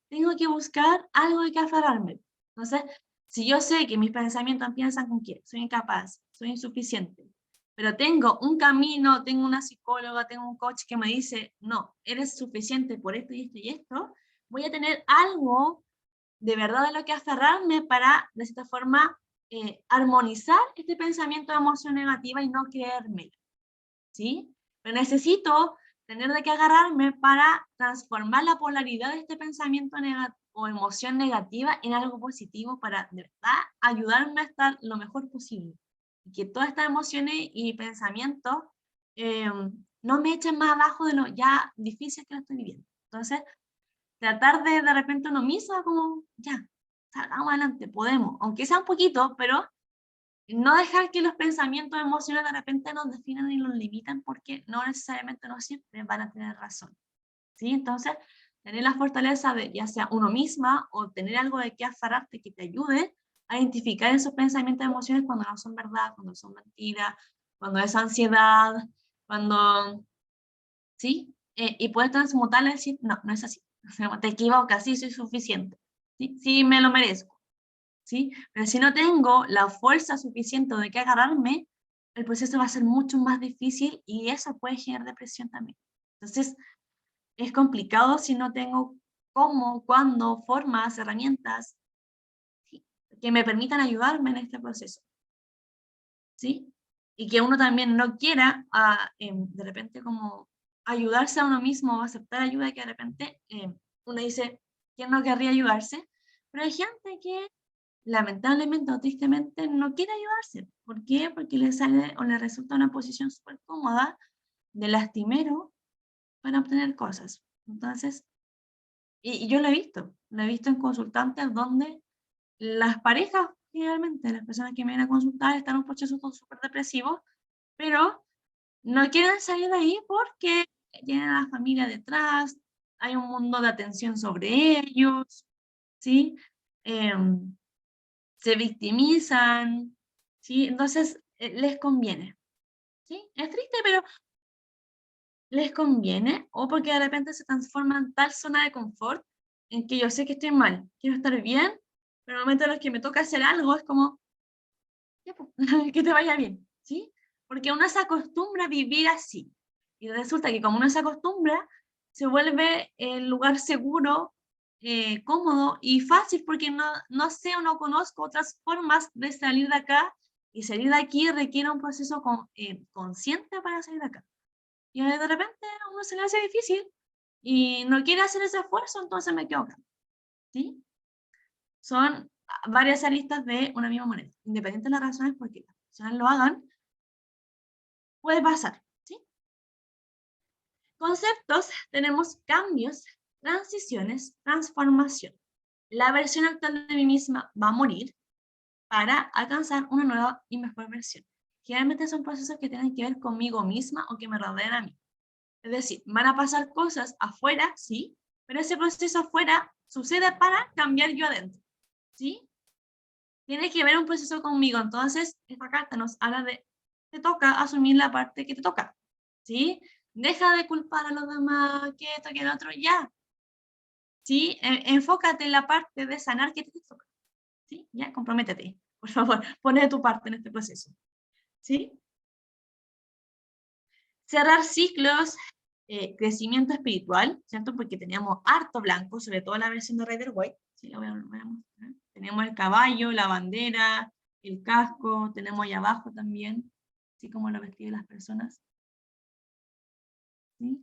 tengo que buscar algo de que aferrarme. Entonces, si yo sé que mis pensamientos piensan con que soy incapaz, soy insuficiente, pero tengo un camino, tengo una psicóloga, tengo un coach que me dice, no, eres suficiente por esto y esto y esto, voy a tener algo de verdad de lo que aferrarme para, de cierta forma, armonizar este pensamiento de emoción negativa y no creérmelo, ¿sí? Pero necesito tener de qué agarrarme para transformar la polaridad de este pensamiento o emoción negativa en algo positivo para, de verdad, ayudarme a estar lo mejor posible. Y que todas estas emociones y pensamientos no me echen más abajo de lo ya difícil que lo estoy viviendo. Entonces, tratar de repente uno mismo como, ya, salgamos adelante, podemos, aunque sea un poquito, pero no dejar que los pensamientos emocionales de repente nos definan y nos limitan, porque no necesariamente, no siempre van a tener razón, ¿sí? Entonces, tener la fortaleza de ya sea uno misma o tener algo de qué aferrarte que te ayude a identificar esos pensamientos y emociones cuando no son verdad, cuando son mentiras, cuando es ansiedad, cuando, ¿sí? Y poder transmutarla y decir, no, no es así, te equivocas, sí, soy suficiente, ¿sí? Sí, me lo merezco, ¿sí? Pero si no tengo la fuerza suficiente de que agarrarme, el proceso va a ser mucho más difícil y eso puede generar depresión también. Entonces, es complicado si no tengo cómo, cuándo, formas, herramientas, ¿sí? Que me permitan ayudarme en este proceso, ¿sí? Y que uno también no quiera de repente como ayudarse a uno mismo o aceptar ayuda, que de repente uno dice, ¿quién no querría ayudarse? Pero hay gente que lamentablemente o tristemente no quiere ayudarse. ¿Por qué? Porque le sale o le resulta una posición súper cómoda de lastimero para obtener cosas. Entonces, y yo lo he visto en consultantes donde las parejas, generalmente, las personas que me vienen a consultar están en un proceso súper depresivo, pero no quieren salir de ahí porque tienen a la familia detrás, hay un mundo de atención sobre ellos, ¿sí? Se victimizan, ¿sí? Entonces, les conviene, ¿sí? Es triste, pero les conviene, o porque de repente se transforma en tal zona de confort en que yo sé que estoy mal, quiero estar bien, pero en el momento en el que me toca hacer algo es como, ya, pues, que te vaya bien, ¿sí? Porque uno se acostumbra a vivir así, y resulta que como uno se acostumbra, se vuelve el lugar seguro, cómodo y fácil, porque no sé o no conozco otras formas de salir de acá, y salir de aquí requiere un proceso consciente para salir de acá. Y de repente a uno se le hace difícil y no quiere hacer ese esfuerzo, entonces me quedo acá, ¿sí? Son varias aristas de una misma moneda. Independiente de las razones por qué las personas lo hagan, puede pasar, ¿sí? Conceptos, tenemos cambios, transiciones, transformación. La versión actual de mí misma va a morir para alcanzar una nueva y mejor versión. Generalmente son procesos que tienen que ver conmigo misma o que me rodean a mí. Es decir, van a pasar cosas afuera, sí, pero ese proceso afuera sucede para cambiar yo adentro, ¿sí? Tiene que ver un proceso conmigo, entonces esta carta nos habla de, te toca asumir la parte que te toca, ¿sí? Deja de culpar a los demás, que esto, que el otro, ya, ¿sí? Enfócate en la parte de sanar que te toca, ¿sí? Ya, comprométete, por favor, pon de tu parte en este proceso, ¿sí? Cerrar ciclos, crecimiento espiritual, ¿cierto? Porque teníamos harto blanco, sobre todo la versión de Rider White, ¿sí? La voy a mostrar. Tenemos el caballo, la bandera, el casco, tenemos ahí abajo también, así como lo vestido de las personas, ¿sí?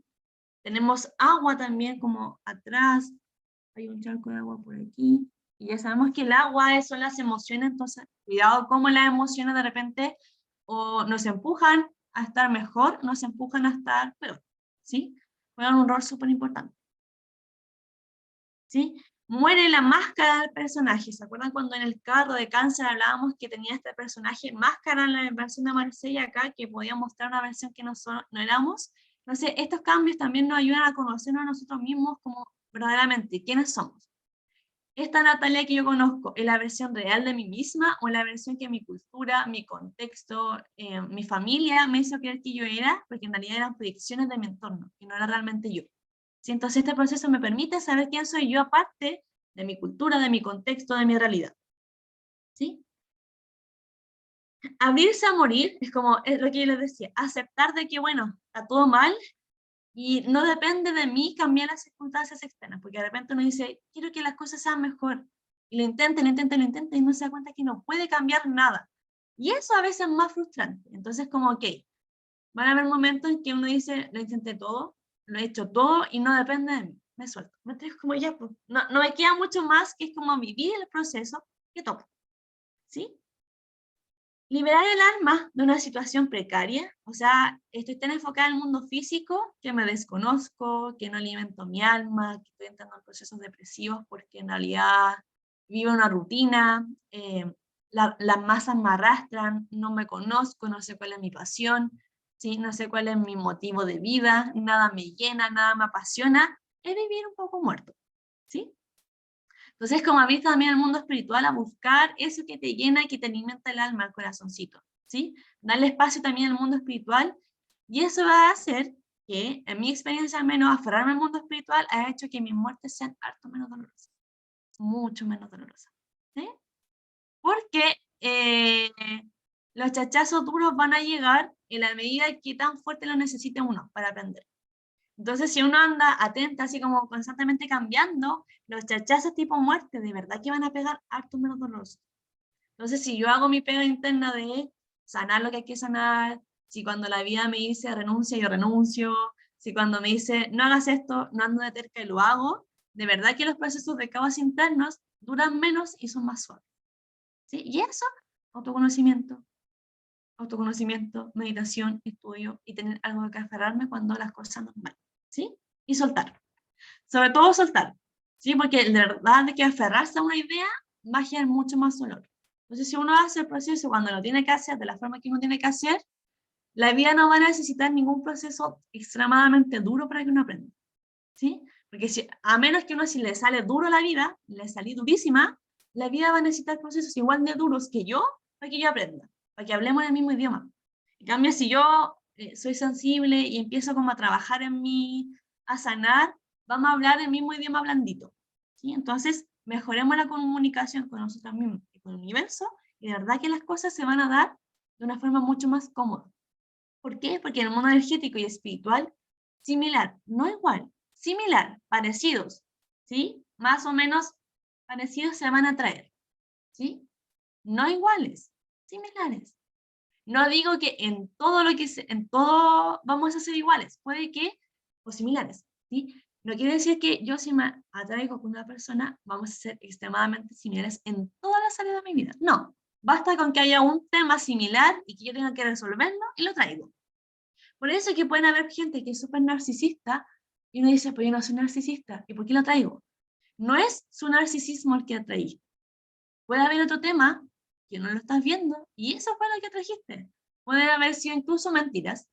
Tenemos agua también como atrás, hay un charco de agua por aquí, y ya sabemos que el agua son las emociones, entonces cuidado cómo las emociones de repente o nos empujan a estar mejor, nos empujan a estar peor, ¿sí? Juegan un rol súper importante, ¿sí? Muere la máscara del personaje. ¿Se acuerdan cuando en el carro de Cáncer hablábamos que tenía este personaje máscara en la versión de Marsella acá, que podía mostrar una versión que no éramos? Entonces, estos cambios también nos ayudan a conocernos a nosotros mismos como verdaderamente quiénes somos. Esta Natalia que yo conozco, ¿es la versión real de mí misma o la versión que mi cultura, mi contexto, mi familia me hizo creer que yo era? Porque en realidad eran predicciones de mi entorno, que no era realmente yo. ¿Sí? Entonces este proceso me permite saber quién soy yo aparte de mi cultura, de mi contexto, de mi realidad. ¿Sí? Abrirse a morir es como es lo que yo les decía, aceptar de que, bueno, está todo mal, y no depende de mí cambiar las circunstancias externas, porque de repente uno dice, quiero que las cosas sean mejor, y lo intenta, y no se da cuenta que no puede cambiar nada. Y eso a veces es más frustrante. Entonces, como, ok, van a haber momentos en que uno dice, lo intenté todo, lo he hecho todo, y no depende de mí. Me suelto. Me dejo como ya, pues, no me queda mucho más que es como vivir el proceso que toca. ¿Sí? Liberar el alma de una situación precaria, o sea, estoy tan enfocada en el mundo físico que me desconozco, que no alimento mi alma, que estoy entrando en procesos depresivos porque en realidad vivo una rutina, las masas me arrastran, no me conozco, no sé cuál es mi pasión, ¿sí? No sé cuál es mi motivo de vida, nada me llena, nada me apasiona, es vivir un poco muerto, ¿sí? Entonces, como abrir también el mundo espiritual a buscar eso que te llena y que te alimenta el alma, el corazoncito, ¿sí? Darle espacio también al mundo espiritual, y eso va a hacer que, en mi experiencia al menos, aferrarme al mundo espiritual ha hecho que mis muertes sean harto menos dolorosas, mucho menos dolorosas, ¿sí? Porque los chachazos duros van a llegar en la medida que tan fuerte lo necesite uno para aprender. Entonces, si uno anda atenta, así como constantemente cambiando, los chachazos tipo muerte, de verdad que van a pegar harto menos doloroso. Entonces, si yo hago mi pega interna de sanar lo que hay que sanar, si cuando la vida me dice renuncia, yo renuncio, si cuando me dice no hagas esto, no ando de terca y lo hago, de verdad que los procesos de caos internos duran menos y son más suaves. ¿Sí? Y eso, autoconocimiento, autoconocimiento, meditación, estudio y tener algo que aferrarme cuando las cosas no van, ¿sí? Y soltar. Sobre todo soltar, ¿sí? Porque de verdad de que aferrarse a una idea va a generar mucho más dolor. Entonces, si uno hace el proceso cuando lo tiene que hacer, de la forma que uno tiene que hacer, la vida no va a necesitar ningún proceso extremadamente duro para que uno aprenda, ¿sí? Porque si, a menos que uno si le sale duro la vida, le salí durísima, la vida va a necesitar procesos igual de duros que yo para que yo aprenda, para que hablemos el mismo idioma. En cambio, si yo soy sensible y empiezo como a trabajar en mí, a sanar, vamos a hablar el mismo idioma blandito, ¿sí? Entonces, mejoremos la comunicación con nosotros mismos y con el universo, y de verdad que las cosas se van a dar de una forma mucho más cómoda. ¿Por qué? Porque en el mundo energético y espiritual, similar, no igual, similar, parecidos, ¿sí? Más o menos parecidos se van a traer, ¿sí? No iguales, similares. No digo que en todo en todo vamos a ser iguales, puede que, o similares, ¿sí? No quiere decir que yo si me atraigo con una persona, vamos a ser extremadamente similares en todas las áreas de mi vida. No, basta con que haya un tema similar y que yo tenga que resolverlo y lo traigo. Por eso es que pueden haber gente que es súper narcisista y uno dice, pues yo no soy narcisista, ¿y por qué lo traigo? No es su narcisismo el que atraí. Puede haber otro tema que no lo estás viendo y eso fue lo que trajiste. Puede haber sido incluso mentiras.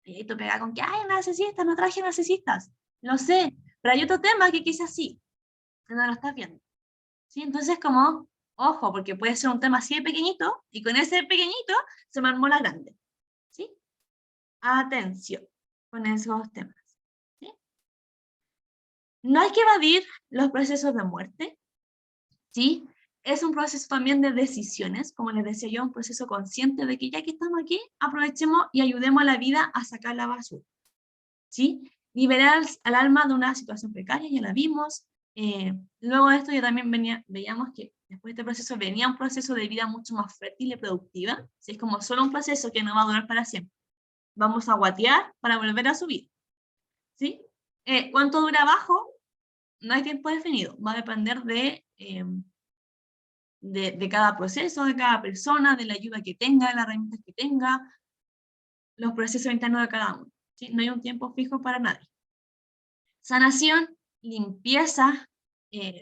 Y ahí tú pegas con que, ay, narcisistas, no traje narcisistas. Lo sé, pero hay otro tema que quizás sí, que no lo estás viendo. ¿Sí? Entonces como, ojo, porque puede ser un tema así de pequeñito y con ese pequeñito se me armó la grande. ¿Sí? Atención con esos temas. ¿Sí? No hay que evadir los procesos de muerte, ¿sí? Es un proceso también de decisiones, como les decía yo, un proceso consciente de que ya que estamos aquí, aprovechemos y ayudemos a la vida a sacar la basura, ¿sí? Liberar al alma de una situación precaria, ya la vimos. Luego de esto ya también veíamos que después de este proceso venía un proceso de vida mucho más fértil y productiva, ¿sí? Es como solo un proceso que no va a durar para siempre. Vamos a guatear para volver a subir, ¿sí? ¿Cuánto dura abajo? No hay tiempo definido, va a depender de cada proceso, de cada persona, de la ayuda que tenga, de las herramientas que tenga, los procesos internos de cada uno, ¿sí? No hay un tiempo fijo para nadie. Sanación, limpieza,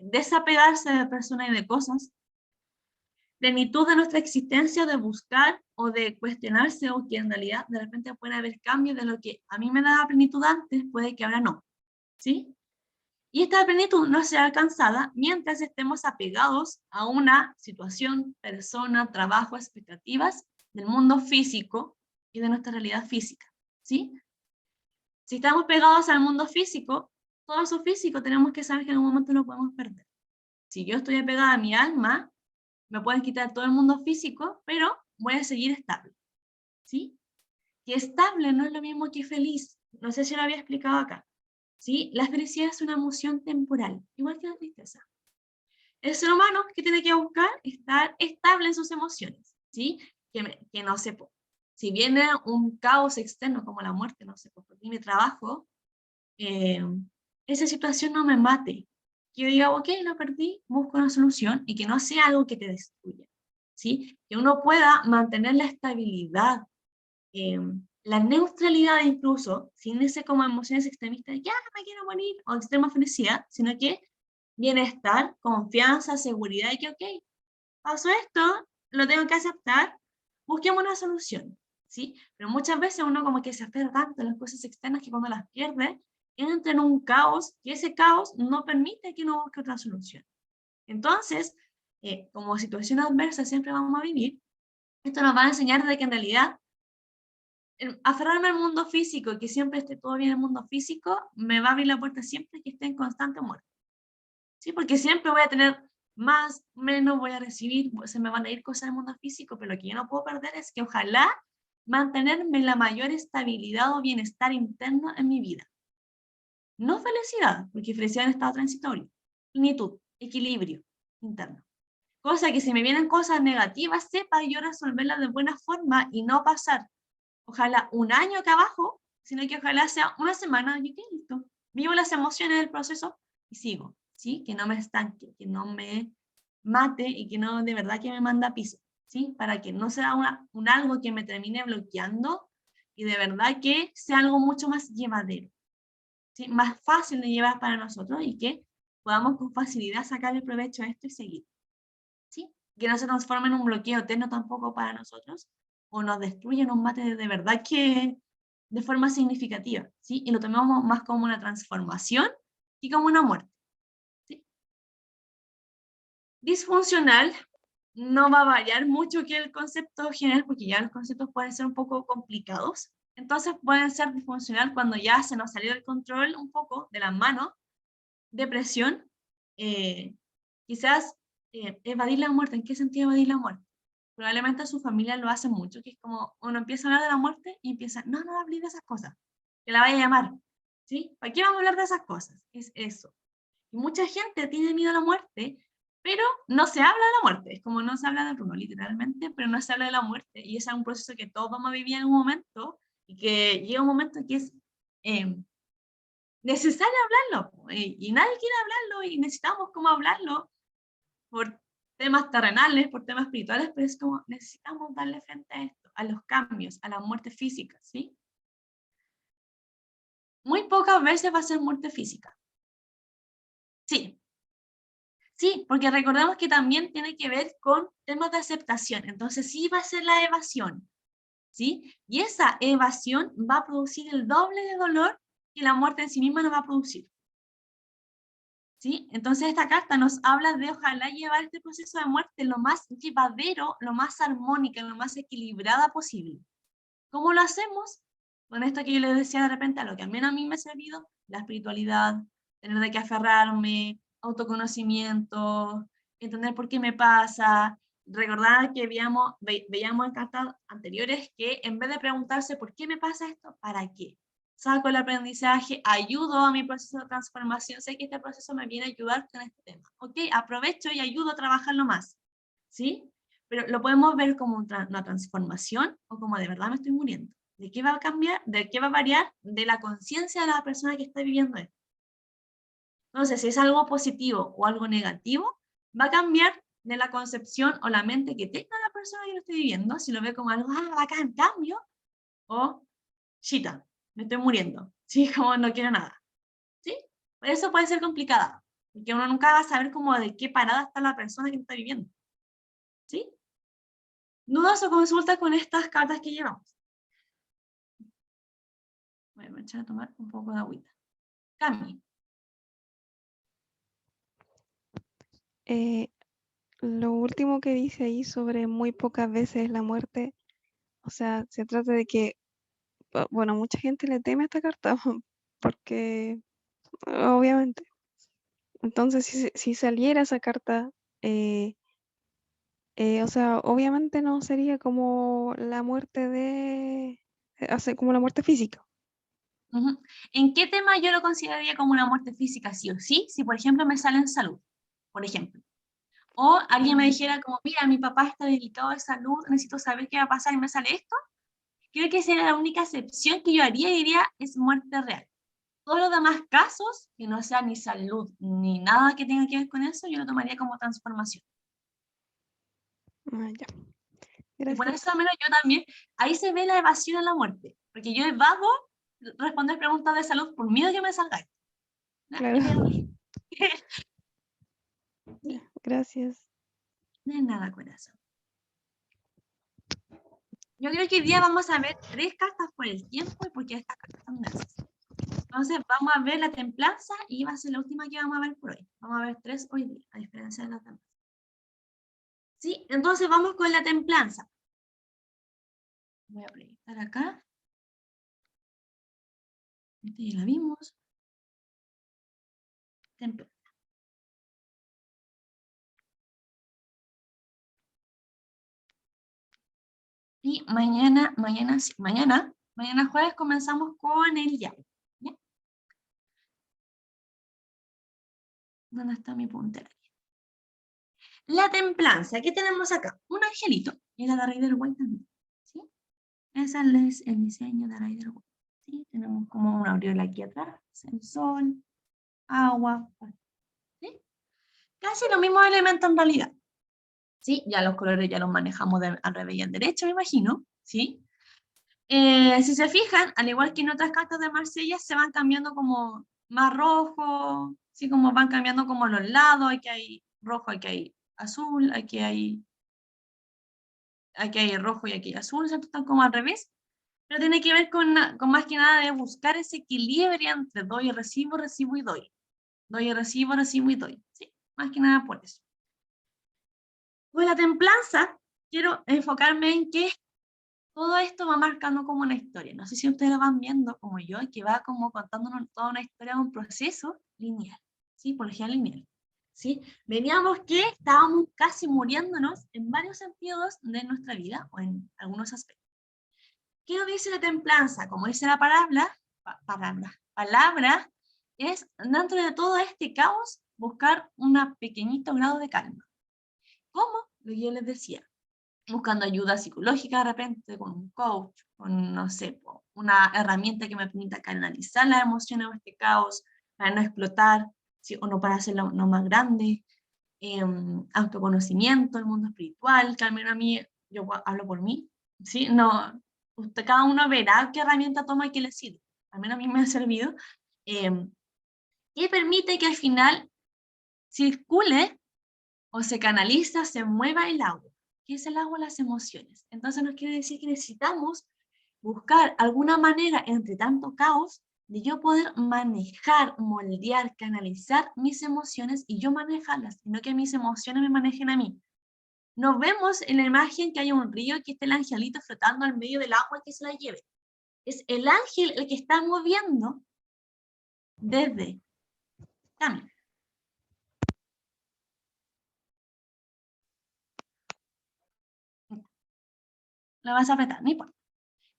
desapegarse de personas y de cosas, plenitud de nuestra existencia, de buscar o de cuestionarse, o que en realidad de repente puede haber cambios de lo que a mí me daba plenitud antes, puede que ahora no, ¿sí? Y esta plenitud no será alcanzada mientras estemos apegados a una situación, persona, trabajo, expectativas del mundo físico y de nuestra realidad física, ¿sí? Si estamos pegados al mundo físico, todo eso físico tenemos que saber que en algún momento lo podemos perder. Si yo estoy apegada a mi alma, me pueden quitar todo el mundo físico, pero voy a seguir estable, ¿sí? Que estable no es lo mismo que feliz. No sé si lo había explicado acá. ¿Sí? La felicidad es una emoción temporal, igual que la tristeza. El ser humano que tiene que buscar estar estable en sus emociones, ¿sí? Que no sé, si viene un caos externo como la muerte, no sé, porque mi trabajo, esa situación no me mate. Que yo diga, ok, lo perdí, busco una solución y que no sea algo que te destruya, ¿sí? Que uno pueda mantener la estabilidad, la neutralidad incluso, sin ese como emociones extremistas, ya me quiero morir, o extrema felicidad, sino que bienestar, confianza, seguridad, y que ok, pasó esto, lo tengo que aceptar, busquemos una solución, ¿sí? Pero muchas veces uno como que se aferra tanto a las cosas externas que cuando las pierde, entra en un caos, y ese caos no permite que uno busque otra solución. Entonces, como situación adversa siempre vamos a vivir, esto nos va a enseñar de que en realidad aferrarme al mundo físico y que siempre esté todo bien en el mundo físico, me va a abrir la puerta siempre que esté en constante muerte. ¿Sí? Porque siempre voy a tener más, menos, voy a recibir, se me van a ir cosas del mundo físico, pero lo que yo no puedo perder es que ojalá mantenerme la mayor estabilidad o bienestar interno en mi vida. No felicidad, porque felicidad es estado transitorio. Plenitud, equilibrio interno. Cosa que si me vienen cosas negativas, sepa yo resolverlas de buena forma y no pasar, ojalá un año acá abajo, sino que ojalá sea una semana y que listo. Vivo las emociones del proceso y sigo, ¿sí? Que no me estanque, que no me mate y que no de verdad que me manda a piso, ¿sí? Para que no sea un algo que me termine bloqueando y de verdad que sea algo mucho más llevadero, ¿sí? Más fácil de llevar para nosotros y que podamos con facilidad sacarle provecho a esto y seguir, ¿sí? Que no se transforme en un bloqueo eterno tampoco para nosotros, o nos destruye, nos mate de verdad que de forma significativa, ¿sí? Y lo tomamos más como una transformación que como una muerte, ¿sí? Disfuncional no va a variar mucho que el concepto general, porque ya los conceptos pueden ser un poco complicados. Entonces pueden ser disfuncional cuando ya se nos salió el control un poco de las manos, depresión, quizás evadir la muerte. ¿En qué sentido evadir la muerte? Probablemente su familia lo hace mucho, que es como uno empieza a hablar de la muerte y empieza, no, no hables de esas cosas, que la vaya a llamar, ¿sí? ¿Para qué vamos a hablar de esas cosas? Es eso. Y mucha gente tiene miedo a la muerte, pero no se habla de la muerte, es como no se habla de Bruno, literalmente, pero no se habla de la muerte, y ese es un proceso que todos vamos a vivir en un momento, y que llega un momento que es necesario hablarlo, y nadie quiere hablarlo, y necesitamos como hablarlo, por temas terrenales, por temas espirituales, pero es como necesitamos darle frente a esto, a los cambios, a la muerte física, ¿sí? Muy pocas veces va a ser muerte física. Sí, sí, porque recordemos que también tiene que ver con temas de aceptación, entonces sí va a ser la evasión, ¿sí? Y esa evasión va a producir el doble de dolor que la muerte en sí misma nos va a producir. ¿Sí? Entonces esta carta nos habla de ojalá llevar este proceso de muerte lo más llevadero, lo más armónica, lo más equilibrada posible. ¿Cómo lo hacemos? Con esto que yo les decía de repente, a lo que al menos a mí me ha servido, la espiritualidad, tener de qué aferrarme, autoconocimiento, entender por qué me pasa, recordar que veíamos en cartas anteriores que en vez de preguntarse por qué me pasa esto, ¿para qué? Saco el aprendizaje, ayudo a mi proceso de transformación, sé que este proceso me viene a ayudar con este tema. Ok, aprovecho y ayudo a trabajarlo más, ¿sí? Pero lo podemos ver como una transformación o como de verdad me estoy muriendo. ¿De qué va a cambiar? ¿De qué va a variar? De la conciencia de la persona que está viviendo esto. Entonces, si es algo positivo o algo negativo, va a cambiar de la concepción o la mente que tenga la persona que lo esté viviendo, si lo ve como algo, bacán, cambio, o, chita, me estoy muriendo, ¿sí? Como no quiero nada, ¿sí? Por eso puede ser complicada, porque uno nunca va a saber como de qué parada está la persona que está viviendo, ¿sí? ¿Dudas o consultas con estas cartas que llevamos? Voy a echar a tomar un poco de agüita. Cami. Lo último que dice ahí sobre muy pocas veces la muerte, o sea, se trata de que, bueno, mucha gente le teme a esta carta porque, obviamente, entonces si saliera esa carta, o sea, obviamente no sería como la muerte como la muerte física. Ujú. ¿En qué tema yo lo consideraría como una muerte física, sí o sí? Si, por ejemplo, me sale en salud, por ejemplo. O alguien me dijera como, mira, mi papá está debilitado de salud, necesito saber qué va a pasar y me sale esto. Creo que esa era la única excepción que yo haría y diría es muerte real. Todos los demás casos, que no sea ni salud ni nada que tenga que ver con eso, yo lo tomaría como transformación. Ah, ya, Y por gracias. eso al menos yo también, ahí se ve la evasión a la muerte, porque yo evado responder preguntas de salud por miedo que me salga esto. ¿No? Claro. Me quedo libre. Ya, gracias. No es nada, corazón. Yo creo que hoy día vamos a ver 3 cartas por el tiempo y porque estas cartas son densas. Entonces vamos a ver la templanza y va a ser la última que vamos a ver por hoy. Vamos a ver 3 hoy día, a diferencia de las demás. ¿Sí? Entonces vamos con la templanza. Voy a proyectar acá. Esta ya la vimos. Templanza. Y mañana jueves comenzamos con el ya. ¿Ya? ¿Dónde está mi puntera? La templanza, ¿qué tenemos acá? Un angelito, y la de Rider-Waite también, ¿sí? Ese es el diseño de Rider-Waite, ¿sí? Tenemos como una aureola aquí atrás, el sol, agua, ¿sí? Casi los mismos elementos en realidad, ¿sí? Ya los colores ya los manejamos al revés y al derecho, me imagino, ¿sí? Si se fijan, al igual que en otras cartas de Marsella, se van cambiando como más rojo, ¿sí? Como van cambiando como los lados, aquí hay rojo, aquí hay azul, aquí hay rojo y aquí hay azul, ¿cierto? Están como al revés, pero tiene que ver con más que nada de buscar ese equilibrio entre doy y recibo, recibo y doy. Doy y recibo, recibo y doy, ¿sí? Más que nada por eso. Con la templanza, quiero enfocarme en que todo esto va marcando como una historia. No sé si ustedes lo van viendo como yo, que va como contándonos toda una historia de un proceso lineal, ¿sí? Por ejemplo, lineal, ¿sí? Veníamos que estábamos casi muriéndonos en varios sentidos de nuestra vida, o en algunos aspectos. ¿Qué nos dice la templanza? Como dice la palabra, es dentro de todo este caos buscar un pequeñito grado de calma. ¿Cómo? Lo que yo les decía, buscando ayuda psicológica de repente, con un coach, con, no sé, una herramienta que me permita canalizar las emociones o este caos, para no explotar, ¿sí? O no para hacerlo no más grande, autoconocimiento, el mundo espiritual, que al menos a mí, yo hablo por mí, ¿sí? No, cada uno verá qué herramienta toma y qué le sirve. Al menos a mí me ha servido, que permite que al final circule o se canaliza, se mueva el agua. ¿Qué es el agua? Las emociones. Entonces nos quiere decir que necesitamos buscar alguna manera entre tanto caos de yo poder manejar, moldear, canalizar mis emociones y yo manejarlas, no que mis emociones me manejen a mí. Nos vemos en la imagen que hay un río y que está el angelito flotando al medio del agua que se la lleve. Es el ángel el que está moviendo desde camino. Lo vas a apretar, no importa.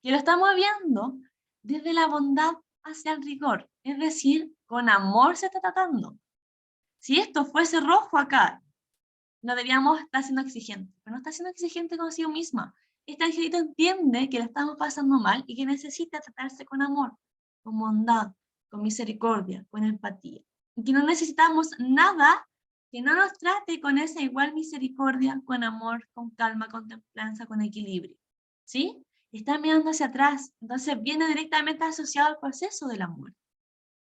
Y lo estamos viendo desde la bondad hacia el rigor, es decir, con amor se está tratando. Si esto fuese rojo acá, no deberíamos estar siendo exigentes, pero no está siendo exigente consigo misma. Este angelito entiende que la estamos pasando mal y que necesita tratarse con amor, con bondad, con misericordia, con empatía. Y que no necesitamos nada que no nos trate con esa igual misericordia, con amor, con calma, con templanza, con equilibrio. ¿Sí? Está mirando hacia atrás, entonces viene directamente asociado al proceso del amor,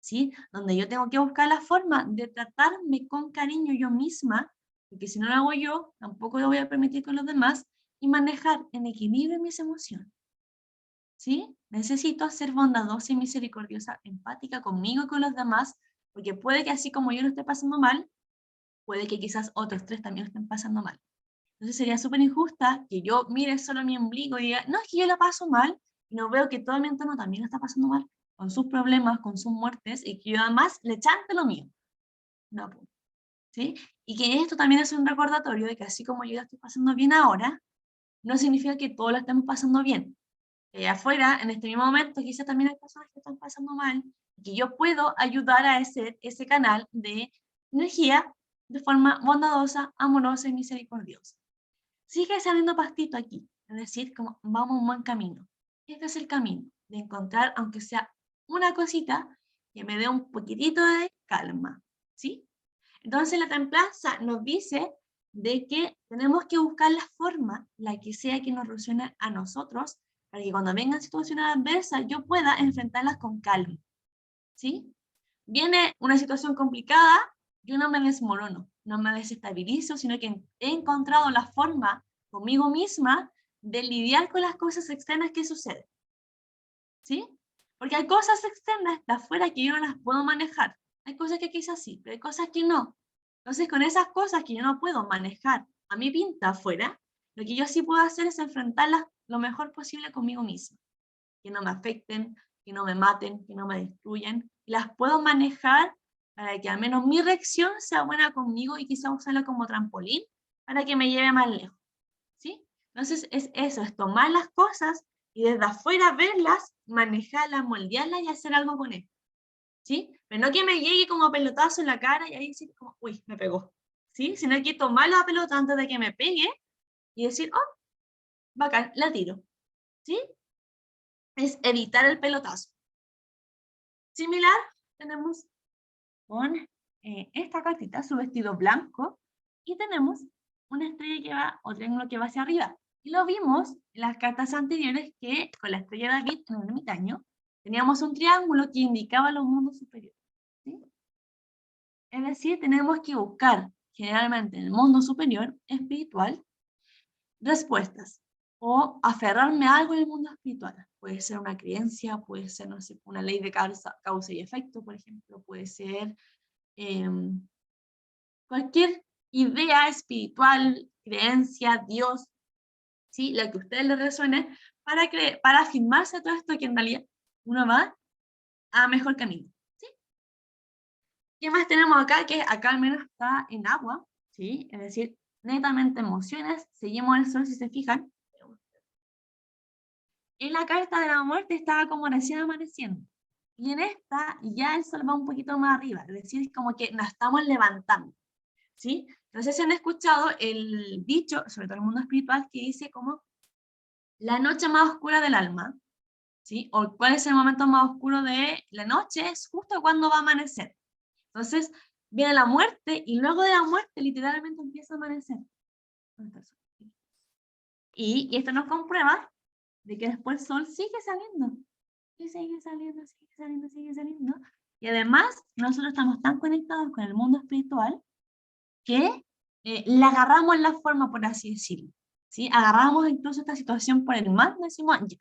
¿sí? Donde yo tengo que buscar la forma de tratarme con cariño yo misma, porque si no lo hago yo, tampoco lo voy a permitir con los demás, y manejar en equilibrio mis emociones, ¿sí? Necesito ser bondadosa y misericordiosa, empática conmigo y con los demás, porque puede que así como yo lo esté pasando mal, puede que quizás otros 3 también lo estén pasando mal. Entonces sería súper injusta que yo mire solo mi ombligo y diga, no, es que yo la paso mal, y no veo que todo mi entorno también lo está pasando mal, con sus problemas, con sus muertes, y que yo además le chante lo mío. No, ¿sí? Y que esto también es un recordatorio de que así como yo la estoy pasando bien ahora, no significa que todos la estemos pasando bien. Que afuera, en este mismo momento, quizás también hay personas que están pasando mal, y que yo puedo ayudar a ese canal de energía de forma bondadosa, amorosa y misericordiosa. Sigue saliendo pastito aquí, es decir, como vamos un buen camino. Este es el camino, de encontrar, aunque sea una cosita, que me dé un poquitito de calma, ¿sí? Entonces la templanza nos dice de que tenemos que buscar la forma, la que sea que nos resuene a nosotros, para que cuando vengan situaciones adversas yo pueda enfrentarlas con calma, ¿sí? Viene una situación complicada, yo no me desmorono, no me desestabilizo, sino que he encontrado la forma conmigo misma de lidiar con las cosas externas que suceden. ¿Sí? Porque hay cosas externas de afuera que yo no las puedo manejar. Hay cosas que quizás sí, pero hay cosas que no. Entonces, con esas cosas que yo no puedo manejar a mi pinta afuera, lo que yo sí puedo hacer es enfrentarlas lo mejor posible conmigo misma. Que no me afecten, que no me maten, que no me destruyan. Y las puedo manejar para que al menos mi reacción sea buena conmigo y quizá usarla como trampolín para que me lleve más lejos. ¿Sí? Entonces es eso, es tomar las cosas y desde afuera verlas, manejarlas, moldearlas y hacer algo con ellas. ¿Sí? Pero no que me llegue como pelotazo en la cara y ahí decir como, uy, me pegó. ¿Sí? Sino que tomar la pelota antes de que me pegue y decir, oh, bacán, la tiro. ¿Sí? Es evitar el pelotazo. Similar, tenemos con esta cartita, su vestido blanco, y tenemos una estrella que va, o triángulo que va hacia arriba. Y lo vimos en las cartas anteriores que con la estrella de David en el ermitaño teníamos un triángulo que indicaba los mundos superiores. ¿Sí? Es decir, tenemos que buscar generalmente en el mundo superior espiritual respuestas o aferrarme a algo en el mundo espiritual. Puede ser una creencia, puede ser, no sé, una ley de causa y efecto, por ejemplo, puede ser cualquier idea espiritual, creencia, Dios, ¿sí? La que a ustedes les resuene, para afirmarse todo esto que en realidad uno va a mejor camino. ¿Sí? ¿Qué más tenemos acá? Que acá al menos está en agua, ¿sí? Es decir, netamente emociones, seguimos el sol si se fijan. En la carta de la muerte estaba como recién amaneciendo. Y en esta ya el sol va un poquito más arriba, es decir, como que nos estamos levantando. ¿Sí? No sé si han escuchado el dicho, sobre todo en el mundo espiritual, que dice como la noche más oscura del alma, ¿sí? O cuál es el momento más oscuro de la noche, es justo cuando va a amanecer. Entonces, viene la muerte y luego de la muerte literalmente empieza a amanecer. Y esto nos comprueba de que después el sol sigue saliendo. Y sigue saliendo, sigue saliendo, sigue saliendo. Y además, nosotros estamos tan conectados con el mundo espiritual que le agarramos la forma, por así decirlo. ¿Sí? Agarramos incluso esta situación por el mal, decimos, ya,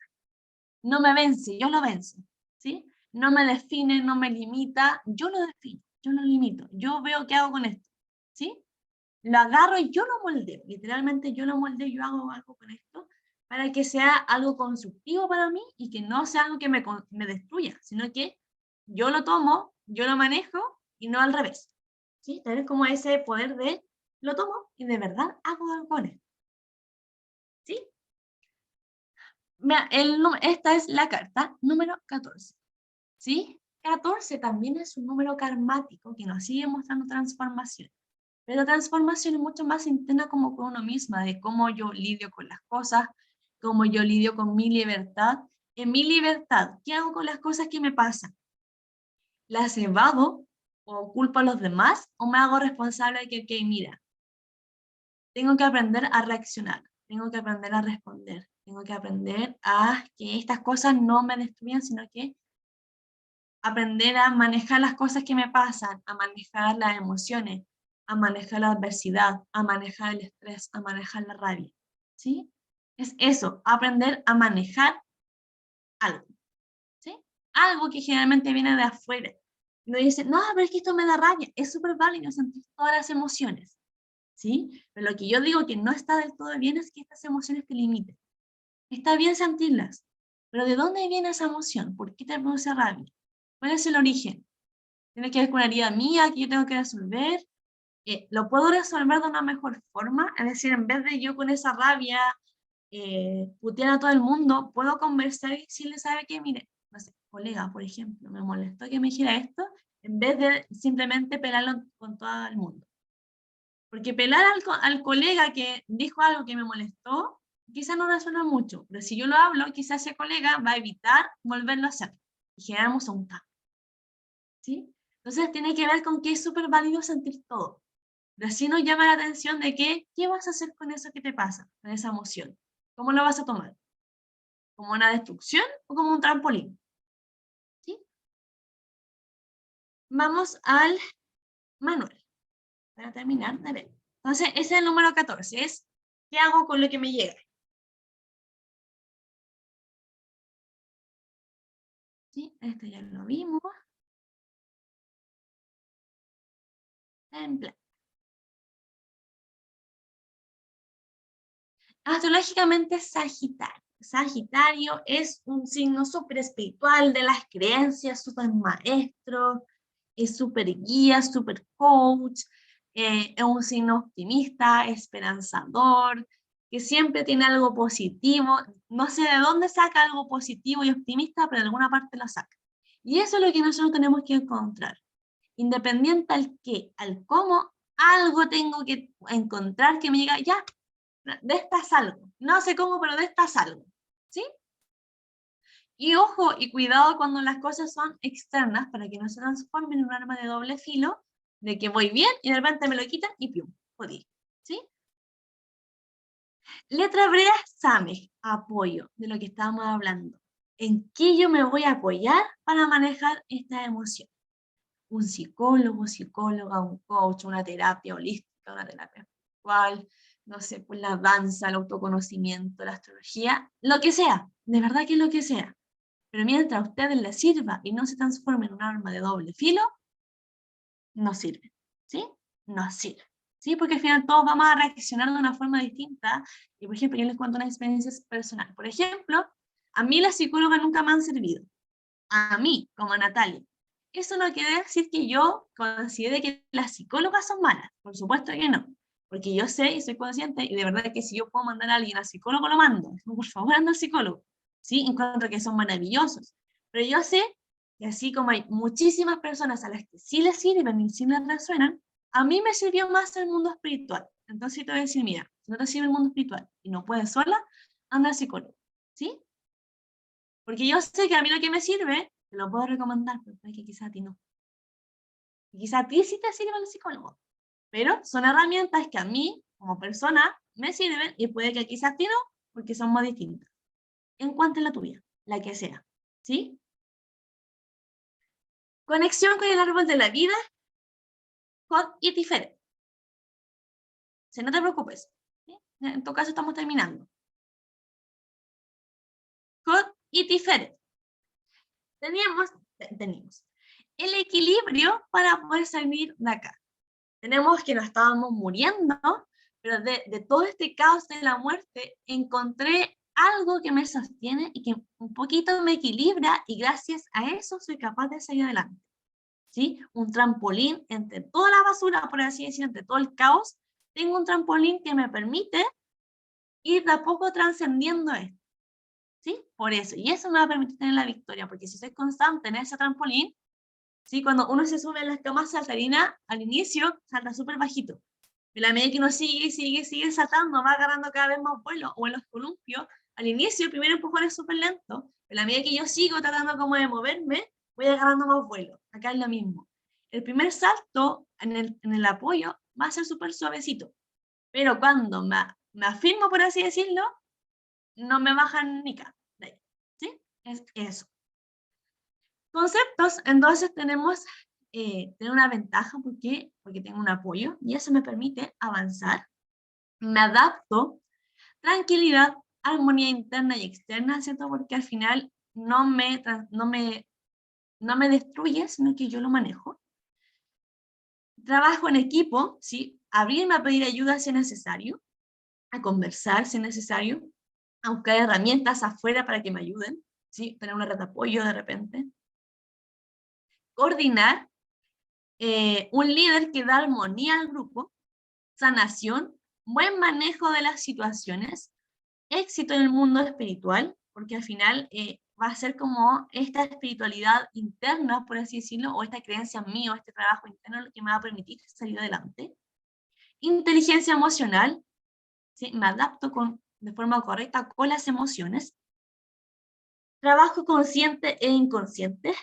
no me vence, yo lo venzo. ¿Sí? No me define, no me limita, yo lo defino, yo lo limito, yo veo qué hago con esto. ¿Sí? Lo agarro y yo lo moldeo, literalmente yo lo moldeo, yo hago algo con esto para que sea algo constructivo para mí y que no sea algo que me destruya, sino que yo lo tomo, yo lo manejo y no al revés. ¿Sí? Tener como ese poder de, lo tomo y de verdad hago algo con él. ¿Sí? Mira, esta es la carta número 14. ¿Sí? 14 también es un número karmático que nos sigue mostrando transformación. Pero la transformación es mucho más interna como con uno misma, de cómo yo lidio con las cosas, cómo yo lidio con mi libertad. En mi libertad, ¿qué hago con las cosas que me pasan? ¿Las evado o culpo a los demás o me hago responsable de que, ok, mira, tengo que aprender a reaccionar, tengo que aprender a responder, tengo que aprender a que estas cosas no me destruyan, sino que aprender a manejar las cosas que me pasan, a manejar las emociones, a manejar la adversidad, a manejar el estrés, a manejar la rabia. ¿Sí? Es eso, aprender a manejar algo. ¿Sí? Algo que generalmente viene de afuera. Y uno dice, no, pero es que esto me da rabia. Es súper válido sentir todas las emociones. ¿Sí? Pero lo que yo digo que no está del todo bien es que estas emociones te limiten. Está bien sentirlas, pero ¿de dónde viene esa emoción? ¿Por qué te produce rabia? ¿Cuál es el origen? ¿Tiene que ver con una herida mía que yo tengo que resolver? ¿Lo puedo resolver de una mejor forma? Es decir, en vez de yo con esa rabia putear a todo el mundo, puedo conversar y decirle, ¿sabe qué? Mire, no sé, colega, por ejemplo, me molestó que me dijera esto, en vez de simplemente pelarlo con todo el mundo. Porque pelar al colega que dijo algo que me molestó, quizás no resuena mucho, pero si yo lo hablo, quizás ese colega va a evitar volverlo a hacer y generamos un cambio. ¿Sí? Entonces tiene que ver con que es súper válido sentir todo. Pero así nos llama la atención de que, ¿qué vas a hacer con eso que te pasa, con esa emoción? ¿Cómo lo vas a tomar? ¿Como una destrucción o como un trampolín? ¿Sí? Vamos al manual, para terminar de ver. Entonces, ese es el número 14, es ¿qué hago con lo que me llega? ¿Sí? Este ya lo vimos. Template. Astrológicamente Sagitario. Sagitario es un signo súper espiritual de las creencias, súper maestro, es súper guía, súper coach, es un signo optimista, esperanzador, que siempre tiene algo positivo. No sé de dónde saca algo positivo y optimista, pero de alguna parte lo saca. Y eso es lo que nosotros tenemos que encontrar. Independiente al qué, al cómo, algo tengo que encontrar que me diga, ya, de esta salgo. No sé cómo, pero de esta salgo. ¿Sí? Y ojo y cuidado cuando las cosas son externas para que no se transformen en un arma de doble filo, de que voy bien y de repente me lo quitan y ¡pium! Jodí. ¿Sí? Letra hebrea, SAME, apoyo, de lo que estábamos hablando. ¿En qué yo me voy a apoyar para manejar esta emoción? Un psicólogo, psicóloga, un coach, una terapia holística, una terapia espiritual, no sé, pues la danza, el autoconocimiento, la astrología, lo que sea, de verdad que lo que sea. Pero mientras a ustedes les sirva y no se transforme en un arma de doble filo, no sirve, ¿sí? No sirve, ¿sí? Porque al final todos vamos a reaccionar de una forma distinta. Y por ejemplo, yo les cuento una experiencia personal. Por ejemplo, a mí las psicólogas nunca me han servido. A mí, como a Natalia. Eso no quiere decir que yo considere que las psicólogas son malas. Por supuesto que no. Porque yo sé y soy consciente, y de verdad que si yo puedo mandar a alguien al psicólogo, lo mando. Por favor, anda al psicólogo. ¿Sí? Encuentro que son maravillosos. Pero yo sé que así como hay muchísimas personas a las que sí les sirven y sí les resuenan, a mí me sirvió más el mundo espiritual. Entonces te voy a decir, mira, si no te sirve el mundo espiritual y no puedes sola, anda al psicólogo. ¿Sí? Porque yo sé que a mí lo que me sirve, te lo puedo recomendar, pero puede que quizá a ti no. Y quizá a ti sí te sirve el psicólogo. Pero son herramientas que a mí, como persona, me sirven y puede que quizás a ti no, porque son más distintas. En cuanto a la tuya, la que sea. ¿Sí? Conexión con el árbol de la vida, con y diferente. Si no te preocupes. ¿Sí? En tu caso estamos terminando. Con y diferente. Tenemos el equilibrio para poder salir de acá. Tenemos que nos estábamos muriendo, pero de todo este caos de la muerte encontré algo que me sostiene y que un poquito me equilibra y gracias a eso soy capaz de seguir adelante. ¿Sí? Un trampolín entre toda la basura, por así decir, entre todo el caos, tengo un trampolín que me permite ir de a poco trascendiendo esto. ¿Sí? Por eso. Y eso me va a permitir tener la victoria, porque si soy constante en ese trampolín, ¿sí? Cuando uno se sube en las camas saltarinas, al inicio salta súper bajito. En la medida que uno sigue saltando, va agarrando cada vez más vuelo. O en los columpios, al inicio el primer empujón es súper lento. En la medida que yo sigo tratando como de moverme, voy agarrando más vuelo. Acá es lo mismo. El primer salto en el apoyo va a ser súper suavecito. Pero cuando me afirmo, por así decirlo, no me bajan ni acá. ¿Sí? Es eso. Conceptos, entonces tenemos tener una ventaja porque tengo un apoyo y eso me permite avanzar, me adapto, tranquilidad, armonía interna y externa, ¿cierto? Porque al final no me destruye, sino que yo lo manejo. Trabajo en equipo, ¿sí? Abrirme a pedir ayuda si es necesario, a conversar si es necesario, a buscar herramientas afuera para que me ayuden, ¿sí? Tener una red de apoyo de repente. Coordinar, un líder que da armonía al grupo, sanación, buen manejo de las situaciones, éxito en el mundo espiritual, porque al final va a ser como esta espiritualidad interna, por así decirlo, o esta creencia mía, o este trabajo interno, lo que me va a permitir salir adelante. Inteligencia emocional, ¿sí? Me adapto de forma correcta con las emociones. Trabajo consciente e inconsciente.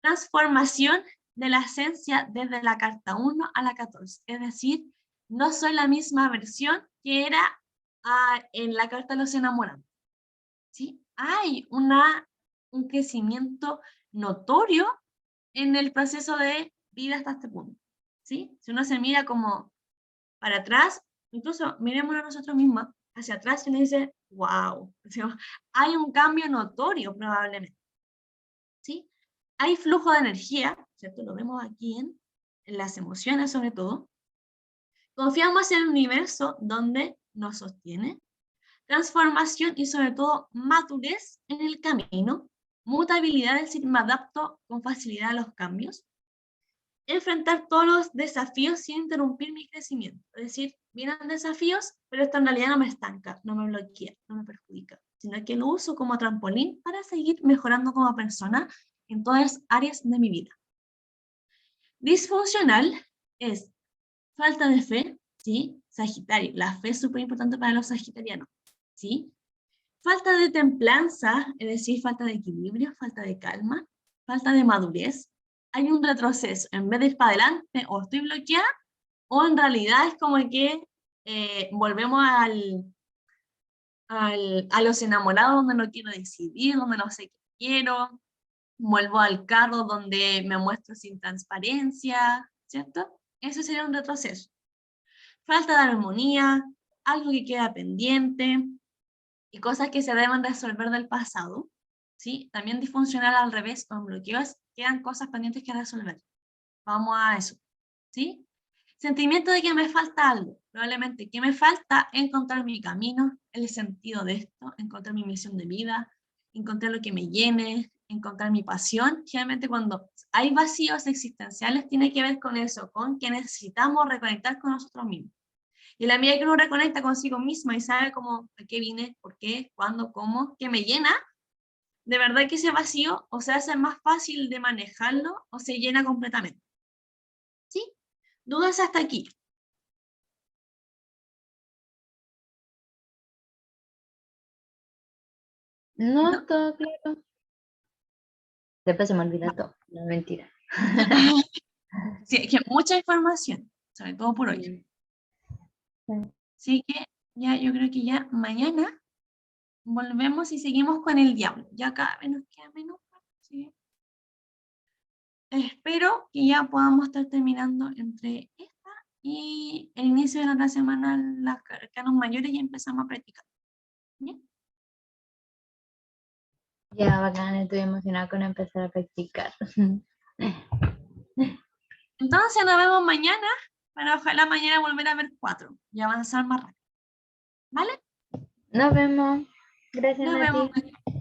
Transformación de la esencia desde la carta 1 a la 14. Es decir, no soy la misma versión que era en la carta de los enamorados. ¿Sí? Hay un crecimiento notorio en el proceso de vida hasta este punto. ¿Sí? Si uno se mira como para atrás, incluso mirémonos a nosotros mismos, hacia atrás y uno dice, wow, hay un cambio notorio probablemente. ¿Sí? Hay flujo de energía, ¿cierto? Lo vemos aquí en las emociones sobre todo. Confiamos en el universo donde nos sostiene. Transformación y sobre todo madurez en el camino. Mutabilidad, es decir, me adapto con facilidad a los cambios. Enfrentar todos los desafíos sin interrumpir mi crecimiento. Es decir, vienen desafíos, pero esto en realidad no me estanca, no me bloquea, no me perjudica, sino que lo uso como trampolín para seguir mejorando como persona en todas las áreas de mi vida. Disfuncional es falta de fe, ¿sí? Sagitario, la fe es súper importante para los sagitarianos, ¿sí? Falta de templanza, es decir, falta de equilibrio, falta de calma, falta de madurez. Hay un retroceso, en vez de ir para adelante, o estoy bloqueada, o en realidad es como que volvemos a los enamorados donde no quiero decidir, donde no sé qué quiero, vuelvo al carro donde me muestro sin transparencia, ¿cierto? Eso sería un retroceso. Falta de armonía, algo que queda pendiente, y cosas que se deben resolver del pasado, ¿sí? También disfuncional al revés, con bloqueos, quedan cosas pendientes que resolver. Vamos a eso, ¿sí? Sentimiento de que me falta algo, probablemente que me falta encontrar mi camino, el sentido de esto, encontrar mi misión de vida, encontrar lo que me llene, encontrar mi pasión. Generalmente cuando hay vacíos existenciales tiene que ver con eso, con que necesitamos reconectar con nosotros mismos. Y la medida que uno reconecta consigo misma y sabe cómo, a qué vine, por qué, cuándo, cómo, que me llena, de verdad que ese vacío o se hace más fácil de manejarlo o se llena completamente. ¿Sí? ¿Dudas hasta aquí? No, ¿No? todo claro. Después se me olvida todo. No, mentira. Sí, es que mucha información, sobre todo por hoy. Así que ya, yo creo que ya mañana volvemos y seguimos con el diablo. Ya cada vez nos queda menos. ¿Sí? Espero que ya podamos estar terminando entre esta y el inicio de la otra semana las arcanos mayores y empezamos a practicar. ¿Bien? Ya, bacán, estoy emocionada con empezar a practicar. Entonces nos vemos mañana para ojalá mañana volver a ver 4 y avanzar más rápido. ¿Vale? Nos vemos. Gracias, Nos vemos Nati. mañana.